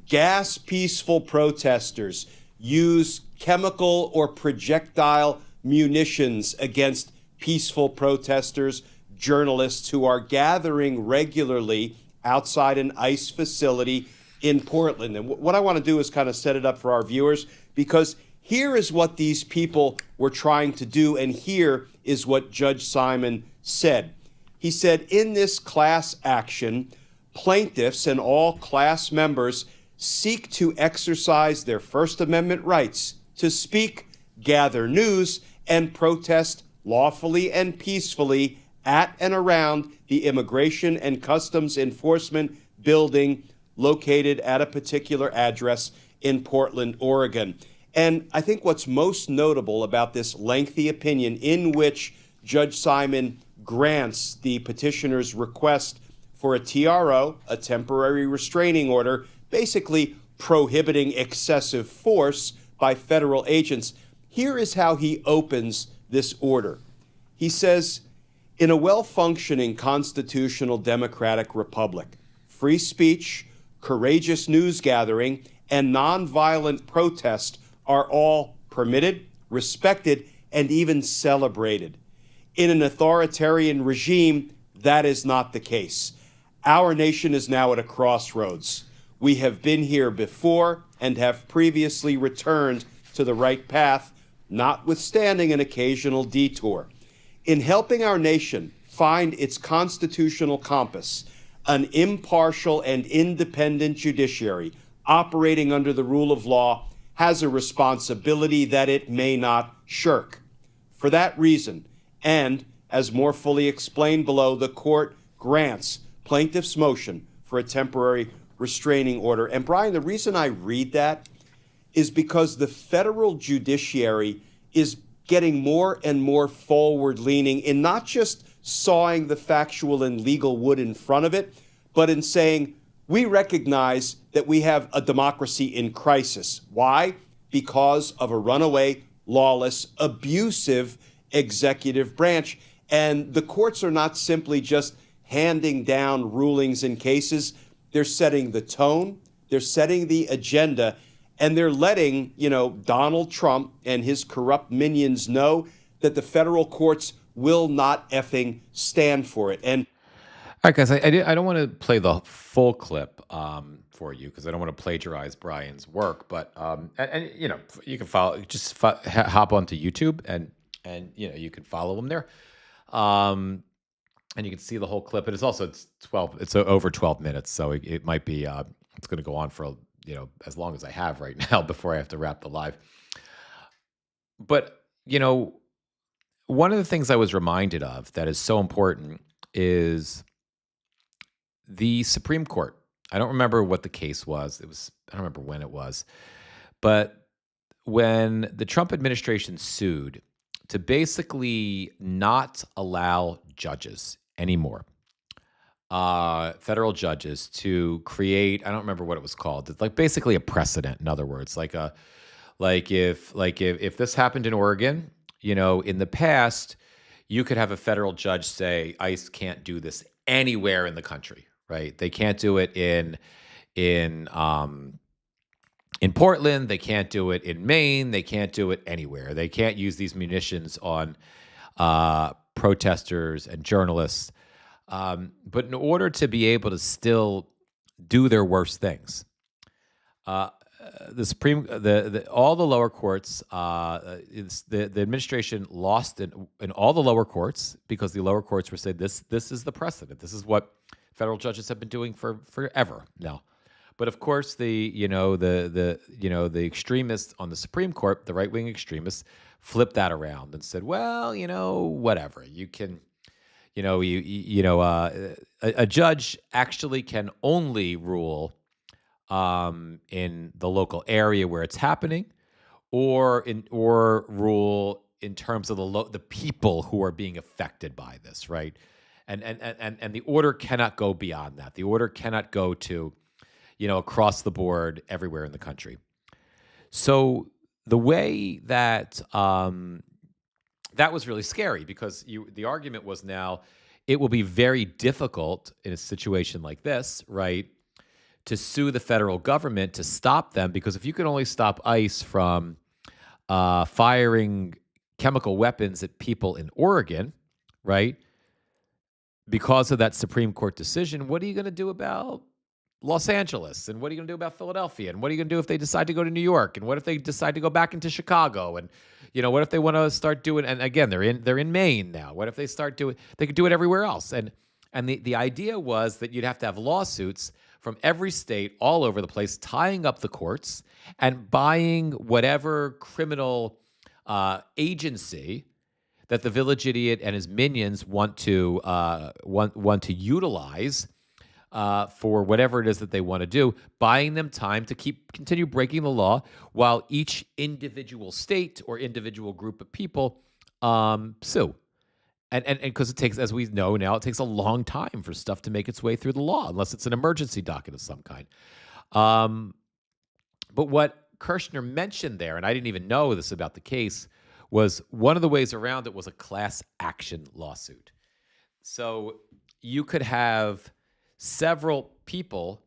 gas peaceful protesters, use chemical or projectile munitions against peaceful protesters, journalists who are gathering regularly outside an ICE facility in Portland. And what I want to do is kind of set it up for our viewers, because here is what these people were trying to do, and here is what Judge Simon said. He said, in this class action, plaintiffs and all class members seek to exercise their First Amendment rights to speak, gather news, and protest lawfully and peacefully at and around the Immigration and Customs Enforcement building located at a particular address in Portland, Oregon. And I think what's most notable about this lengthy opinion, in which Judge Simon grants the petitioner's request for a TRO, a temporary restraining order, basically prohibiting excessive force by federal agents, here is how he opens this order. He says, in a well-functioning constitutional democratic republic, free speech, courageous news gathering, and nonviolent protest are all permitted, respected, and even celebrated. In an authoritarian regime, that is not the case. Our nation is now at a crossroads. We have been here before and have previously returned to the right path, notwithstanding an occasional detour. In helping our nation find its constitutional compass, an impartial and independent judiciary operating under the rule of law has a responsibility that it may not shirk. For that reason, and as more fully explained below, the court grants plaintiff's motion for a temporary restraining order. And Brian, the reason I read that is because the federal judiciary is getting more and more forward-leaning in not just sawing the factual and legal wood in front of it, but in saying, we recognize that we have a democracy in crisis. Why? Because of a runaway, lawless, abusive executive branch. And the courts are not simply just handing down rulings in cases. They're setting the tone, they're setting the agenda, and they're letting, Donald Trump and his corrupt minions know that the federal courts will not effing stand for it. And All right, guys, I don't want to play the full clip for you because I don't want to plagiarize Brian's work. But and you know, you can follow, just hop onto YouTube and you know you can follow him there, um, and you can see the whole clip. And it's 12, it's over 12 minutes, so it might be it's going to go on for you know as long as I have right now before I have to wrap the live. But you know, one of the things I was reminded of that is so important is the Supreme Court. I don't remember what the case was. I don't remember when it was. But when the Trump administration sued to basically not allow judges anymore, federal judges to create, I don't remember what it was called. It's like basically a precedent, in other words, if this happened in Oregon, you know, in the past, you could have a federal judge say ICE can't do this anywhere in the country, right? They can't do it in Portland. They can't do it in Maine. They can't do it anywhere. They can't use these munitions on protesters and journalists. But in order to be able to still do their worst things, all the lower courts, the administration lost in all the lower courts because the lower courts were saying this is the precedent. This is what federal judges have been doing for forever now. But of course, the extremists on the Supreme Court, the right wing extremists, flipped that around and said, well, you know, whatever you can. A judge actually can only rule in the local area where it's happening, or rule in terms of the people who are being affected by this, right? And the order cannot go beyond that. The order cannot go to, you know, across the board everywhere in the country. So the way that that was really scary because the argument was now it will be very difficult in a situation like this, right, to sue the federal government to stop them, because if you can only stop ICE from firing chemical weapons at people in Oregon, right, because of that Supreme Court decision, what are you going to do about Los Angeles? And what are you going to do about Philadelphia? And what are you going to do if they decide to go to New York? And what if they decide to go back into Chicago? And, you know, what if they want to start doing, and again, they're in Maine now. What if they start doing, they could do it everywhere else. And the idea was that you'd have to have lawsuits from every state all over the place, tying up the courts and buying whatever criminal agency that the village idiot and his minions want to utilize for whatever it is that they want to do, buying them time to continue breaking the law while each individual state or individual group of people sue. And because it takes, as we know now, it takes a long time for stuff to make its way through the law, unless it's an emergency docket of some kind. But what Kirshner mentioned there, and I didn't even know this about the case, was one of the ways around it was a class action lawsuit. So you could have several people,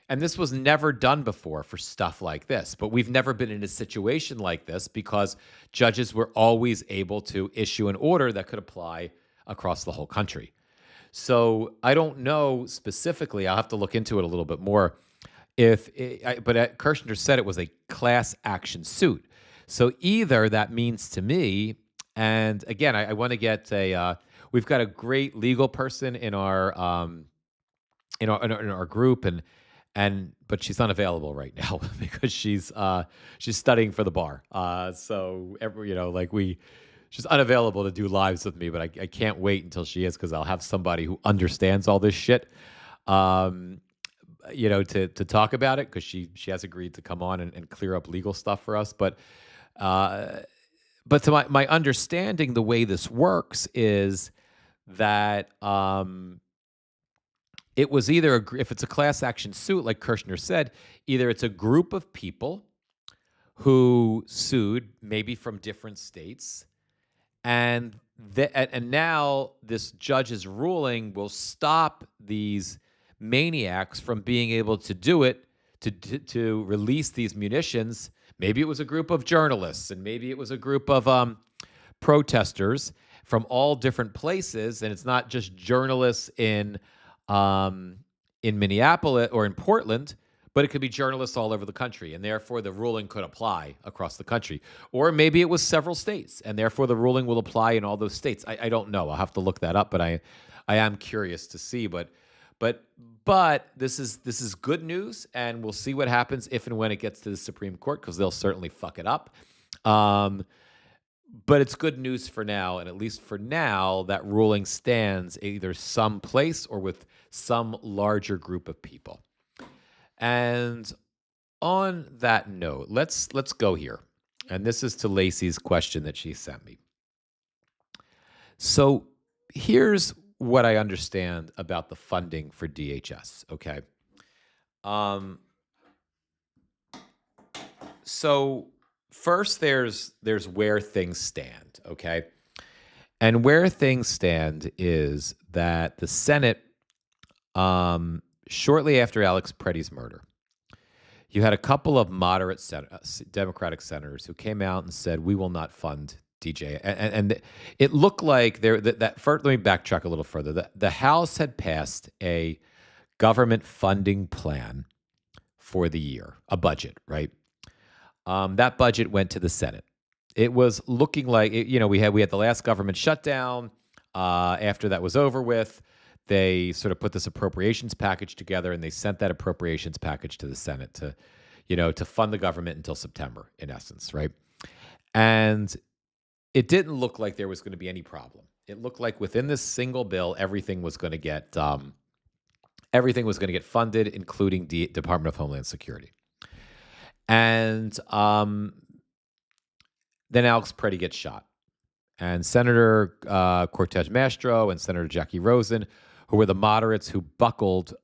and this was never done before for stuff like this, but we've never been in a situation like this because judges were always able to issue an order that could apply across the whole country. So I don't know specifically, I'll have to look into it a little bit more, but Kirshner said it was a class action suit. So either that means to me, and again, I want to get we've got a great legal person in our in our group, but she's unavailable right now because she's studying for the bar. She's unavailable to do lives with me, but I can't wait until she is, because I'll have somebody who understands all this shit, to talk about it, because she has agreed to come on and clear up legal stuff for us. But to my understanding, the way this works is that it was either, if it's a class action suit, like Kirshner said, either it's a group of people who sued, maybe from different states, and now this judge's ruling will stop these maniacs from being able to do it, to release these munitions. Maybe it was a group of journalists, and maybe it was a group of protesters from all different places, and it's not just journalists in in Minneapolis or in Portland, but it could be journalists all over the country, and therefore the ruling could apply across the country. Or maybe it was several states, and therefore the ruling will apply in all those states. I don't know. I'll have to look that up, but I am curious to see. But this is good news, and we'll see what happens if and when it gets to the Supreme Court, because they'll certainly fuck it up. But it's good news for now, and at least for now, that ruling stands either someplace or with some larger group of people. And on that note, let's go here. And this is to Lacey's question that she sent me. So here's what I understand about the funding for DHS, okay? So first there's where things stand, okay? And where things stand is that the Senate, shortly after Alex Preddy's murder, you had a couple of moderate Democratic senators who came out and said, we will not fund DJ. And it looked like first, let me backtrack a little further. The House had passed a government funding plan for the year, a budget, right? That budget went to the Senate. It was looking like, we had the last government shutdown. After that was over with, they sort of put this appropriations package together, and they sent that appropriations package to the Senate to fund the government until September, in essence, right? And it didn't look like there was going to be any problem. It looked like within this single bill, everything was going to get funded, including the Department of Homeland Security. And then Alex Preddy gets shot. And Senator Cortez Masto and Senator Jackie Rosen, who were the moderates who buckled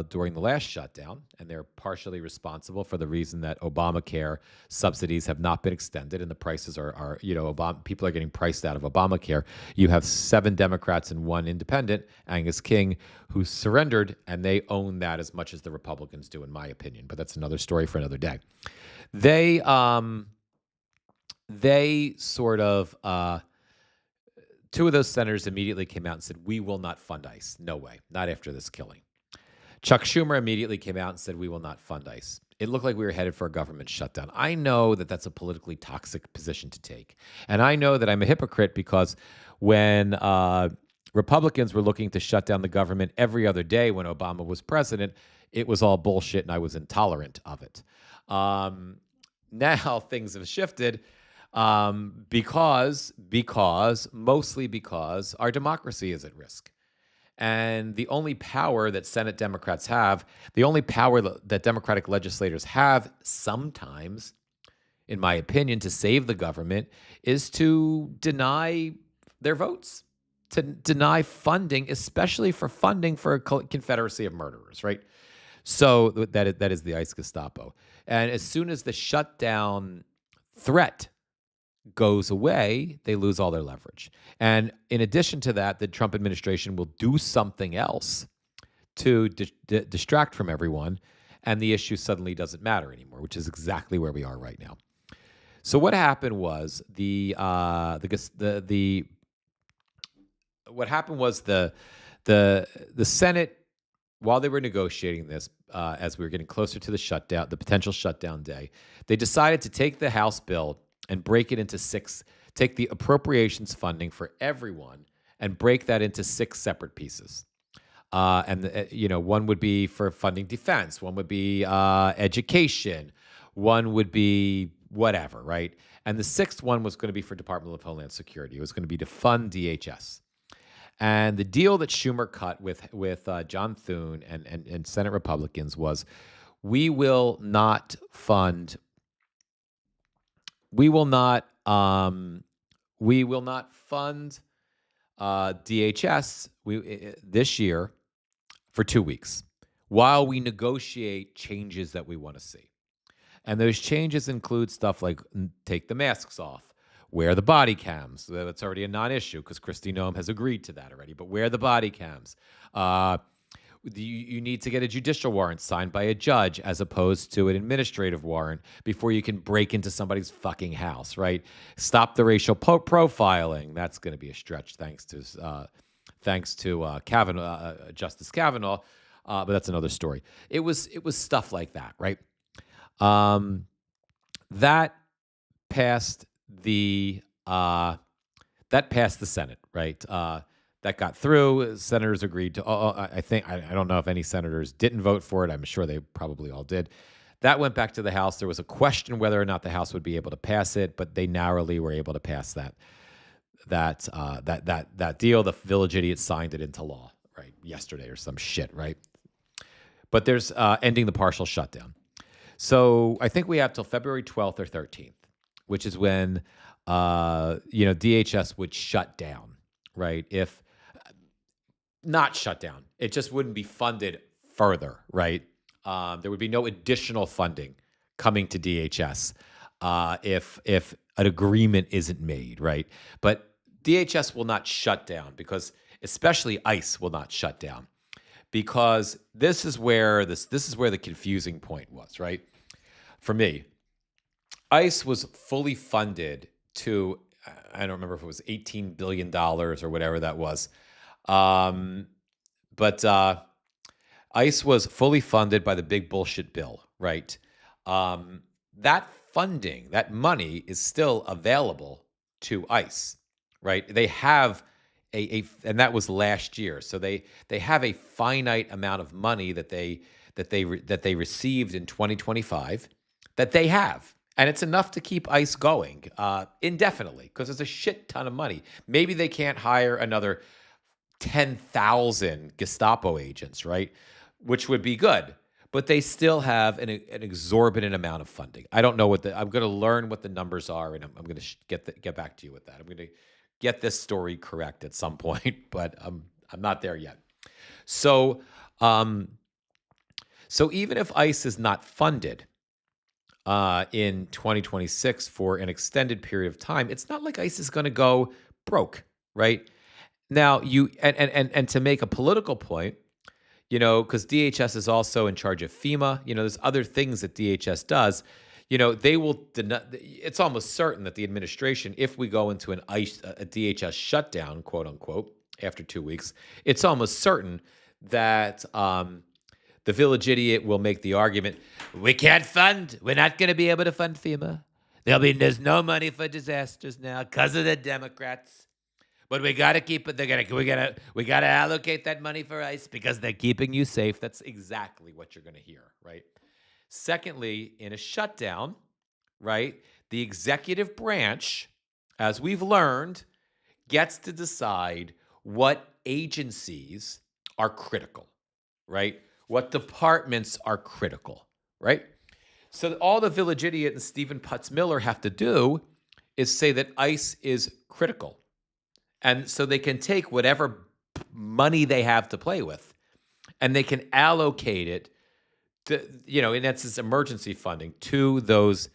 during the last shutdown, and they're partially responsible for the reason that Obamacare subsidies have not been extended, and the prices are people are getting priced out of Obamacare. You have 7 Democrats and 1 independent, Angus King, who surrendered, and they own that as much as the Republicans do, in my opinion. But that's another story for another day. They sort of 2 of those senators immediately came out and said, we will not fund ICE. No way. Not after this killing. Chuck Schumer immediately came out and said, we will not fund ICE. It looked like we were headed for a government shutdown. I know that that's a politically toxic position to take. And I know that I'm a hypocrite because when Republicans were looking to shut down the government every other day when Obama was president, it was all bullshit and I was intolerant of it. Now things have shifted. Mostly because our democracy is at risk. And the only power that Senate Democrats have, the only power that Democratic legislators have sometimes, in my opinion, to save the government is to deny their votes, to deny funding, especially for funding for a confederacy of murderers, right? So that is the ICE Gestapo. And as soon as the shutdown threat goes away, they lose all their leverage. And in addition to that, the Trump administration will do something else to distract from everyone, and the issue suddenly doesn't matter anymore, which is exactly where we are right now. So what happened was the Senate, while they were negotiating this, as we were getting closer to the potential shutdown day, they decided to take the House bill and break it into 6, take the appropriations funding for everyone and break that into 6 separate pieces. One would be for funding defense, one would be education, one would be whatever, right? And the 6th one was going to be for Department of Homeland Security. It was going to be to fund DHS. And the deal that Schumer cut with John Thune and Senate Republicans was, we will not fund DHS this year for 2 weeks while we negotiate changes that we want to see. And those changes include stuff like take the masks off, wear the body cams. That's already a non-issue because Kristi Noem has agreed to that already, but wear the body cams. You need to get a judicial warrant signed by a judge as opposed to an administrative warrant before you can break into somebody's fucking house, right? Stop the racial profiling. That's going to be a stretch thanks to thanks to Kavanaugh, Justice Kavanaugh. But that's another story. It was stuff like that, right? That passed the Senate, right? That got through. Senators agreed to. I think I don't know if any senators didn't vote for it. I'm sure they probably all did. That went back to the House. There was a question whether or not the House would be able to pass it, but they narrowly were able to pass that deal. The village idiot signed it into law, right, yesterday or some shit, right? But there's ending the partial shutdown. So I think we have till February 12th or 13th, which is when DHS would shut down, right? If not shut down, it just wouldn't be funded further, right? There would be no additional funding coming to DHS if an agreement isn't made, right? But DHS will not shut down because, especially ICE will not shut down, because this is where the confusing point was, right? For me, ICE was fully funded to, I don't remember if it was $18 billion or whatever that was, but ICE was fully funded by the big bullshit bill, right? That funding, that money is still available to ICE, right? They have and that was last year. So they have a finite amount of money that they received in 2025 that they have. And it's enough to keep ICE going indefinitely because it's a shit ton of money. Maybe they can't hire another 10,000 Gestapo agents, right? Which would be good, but they still have an exorbitant amount of funding. I don't know I'm going to learn what the numbers are, and I'm going to get back to you with that. I'm going to get this story correct at some point, but I'm not there yet. So even if ICE is not funded in 2026 for an extended period of time, it's not like ICE is going to go broke, right? Now and to make a political point, because DHS is also in charge of FEMA. There's other things that DHS does. They will it's almost certain that the administration, if we go into a DHS shutdown, quote unquote, after 2 weeks, it's almost certain that the village idiot will make the argument, we're not going to be able to fund FEMA. There's no money for disasters now because of the Democrats. But we got to keep it. We got to allocate that money for ICE because they're keeping you safe. That's exactly what you're going to hear, right? Secondly, in a shutdown, right, the executive branch, as we've learned, gets to decide what agencies are critical, right? What departments are critical, right? So all the village idiot and Stephen Putz Miller have to do is say that ICE is critical. And so they can take whatever money they have to play with, and they can allocate it to, in essence, emergency funding to those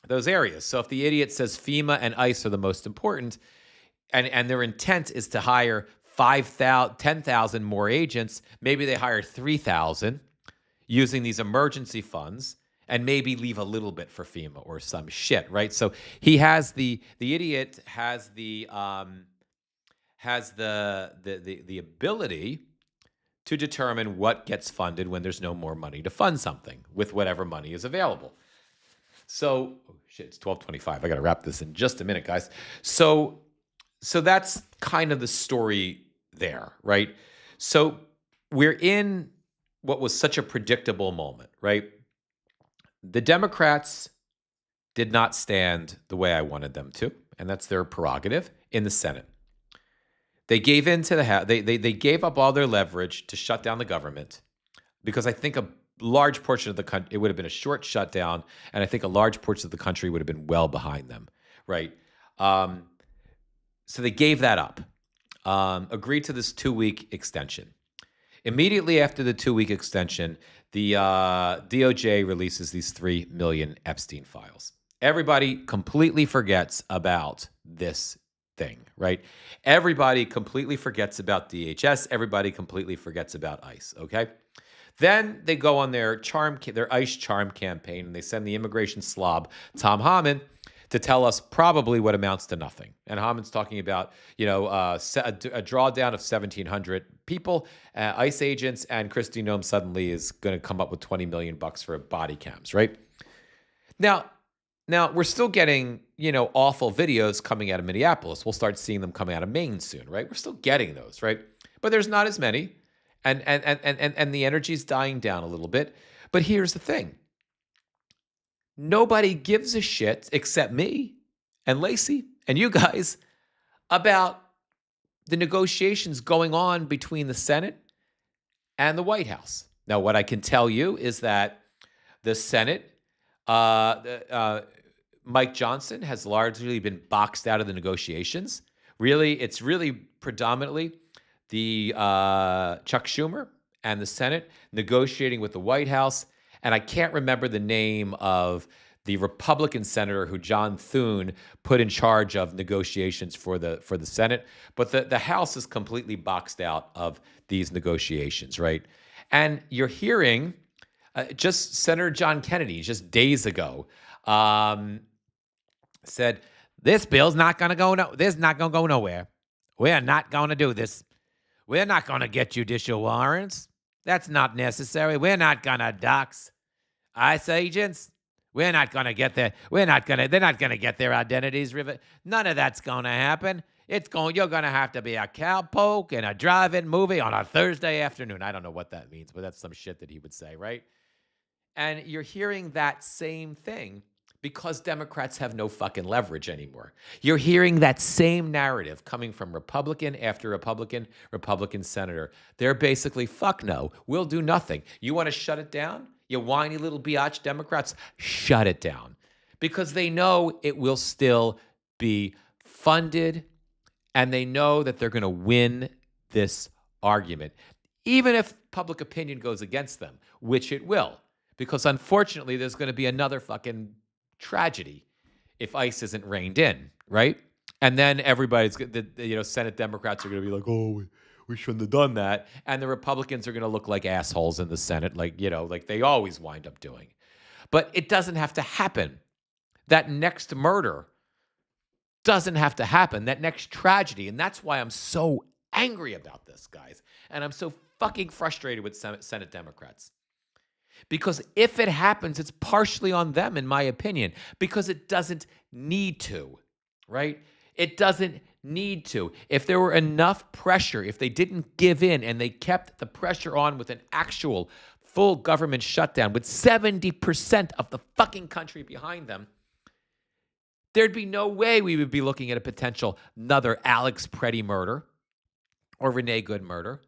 areas. So if the idiot says FEMA and ICE are the most important, and their intent is to hire 10,000 more agents, maybe they hire 3,000 using these emergency funds, and maybe leave a little bit for FEMA or some shit, right? So he has the idiot has the ability to determine what gets funded when there's no more money to fund something with whatever money is available. So, it's 12:25. I got to wrap this in just a minute, guys. So that's kind of the story there, right? So we're in what was such a predictable moment, right? The Democrats did not stand the way I wanted them to, and that's their prerogative in the Senate. They gave in to they gave up all their leverage to shut down the government because I think a large portion of the country, it would have been a short shutdown, and I think a large portion of the country would have been well behind them, right? So they gave that up, agreed to this 2-week extension. Immediately after the 2-week extension, the DOJ releases these 3 million Epstein files. Everybody completely forgets about this thing, right? Everybody completely forgets about DHS. Everybody completely forgets about ICE, okay? Then they go on their ICE charm campaign, and they send the immigration slob, Tom Homan, to tell us probably what amounts to nothing. And Homan's talking about, a drawdown of 1,700 people, ICE agents, and Kristi Noem suddenly is going to come up with $20 million for body cams, right? Now we're still getting, awful videos coming out of Minneapolis. We'll start seeing them coming out of Maine soon, right? We're still getting those, right? But there's not as many, and the energy's dying down a little bit. But here's the thing. Nobody gives a shit except me and Lacey and you guys about the negotiations going on between the Senate and the White House. Now, what I can tell you is that the Senate, Mike Johnson has largely been boxed out of the negotiations. Really, it's really predominantly the Chuck Schumer and the Senate negotiating with the White House. And I can't remember the name of the Republican senator who John Thune put in charge of negotiations for the Senate. But the House is completely boxed out of these negotiations, right? And you're hearing just Senator John Kennedy just days ago said, "This bill's not going to go nowhere. We're not going to do this. We're not going to get judicial warrants. That's not necessary. We're not going to dox ICE agents. We're not going to get their. They're not going to get their identities. None of that's going to happen. You're going to have to be a cowpoke in a drive-in movie on a Thursday afternoon." I don't know what that means, but that's some shit that he would say, right? And you're hearing that same thing because Democrats have no fucking leverage anymore. You're hearing that same narrative coming from Republican after Republican senator. They're basically, fuck no, we'll do nothing. You want to shut it down? You whiny little biatch Democrats, shut it down. Because they know it will still be funded, and they know that they're going to win this argument, even if public opinion goes against them, which it will. Because unfortunately, there's going to be another fucking tragedy if ICE isn't reined in, right? And then everybody's, Senate Democrats are going to be like, oh, we shouldn't have done that. And the Republicans are going to look like assholes in the Senate, like they always wind up doing. But it doesn't have to happen. That next murder doesn't have to happen. That next tragedy. And that's why I'm so angry about this, guys. And I'm so fucking frustrated with Senate Democrats. Because if it happens, it's partially on them, in my opinion, because it doesn't need to, right? It doesn't need to. If there were enough pressure, if they didn't give in and they kept the pressure on with an actual full government shutdown with 70% of the fucking country behind them, there'd be no way we would be looking at a potential another Alex Preddy murder or Renee Good murder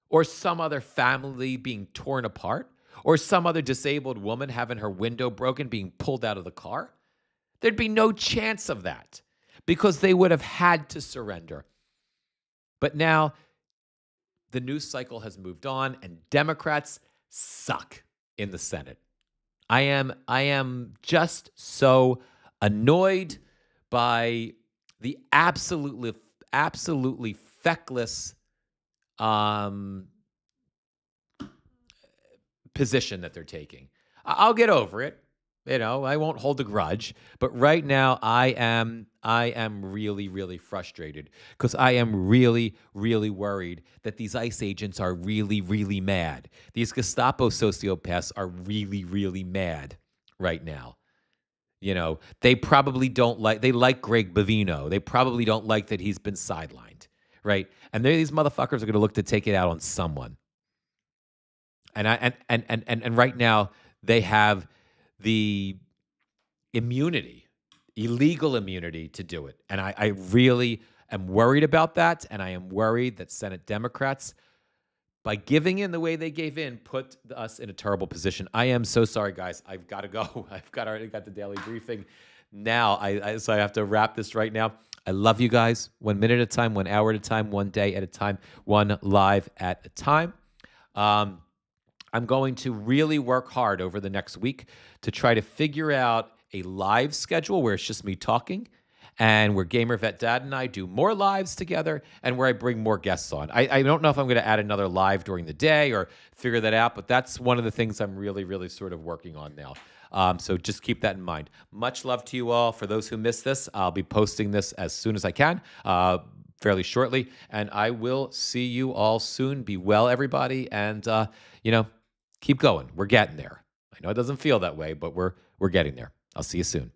or some other family being torn apart. Or some other disabled woman having her window broken, being pulled out of the car. There'd be no chance of that because they would have had to surrender. But now the news cycle has moved on and Democrats suck in the Senate. I am just so annoyed by the absolutely feckless position that they're taking. I'll get over it. I won't hold a grudge. But right now, I am really, really frustrated because I am really, really worried that these ICE agents are really, really mad. These Gestapo sociopaths are really, really mad right now. They probably they like Greg Bovino. They probably don't like that he's been sidelined, right? And these motherfuckers are going to look to take it out on someone. And right now they have the immunity, illegal immunity to do it. And I really am worried about that. And I am worried that Senate Democrats, by giving in the way they gave in, put us in a terrible position. I am so sorry, guys. I've got to go. I've already got the daily briefing now. So I have to wrap this right now. I love you guys. 1 minute at a time, 1 hour at a time, 1 day at a time, one live at a time. I'm going to really work hard over the next week to try to figure out a live schedule where it's just me talking and where Gamer Vet Dad and I do more lives together and where I bring more guests on. I don't know if I'm going to add another live during the day or figure that out, but that's one of the things I'm really, really sort of working on now. So just keep that in mind. Much love to you all. For those who missed this, I'll be posting this as soon as I can, fairly shortly. And I will see you all soon. Be well, everybody. And, keep going. We're getting there. I know it doesn't feel that way, but we're getting there. I'll see you soon.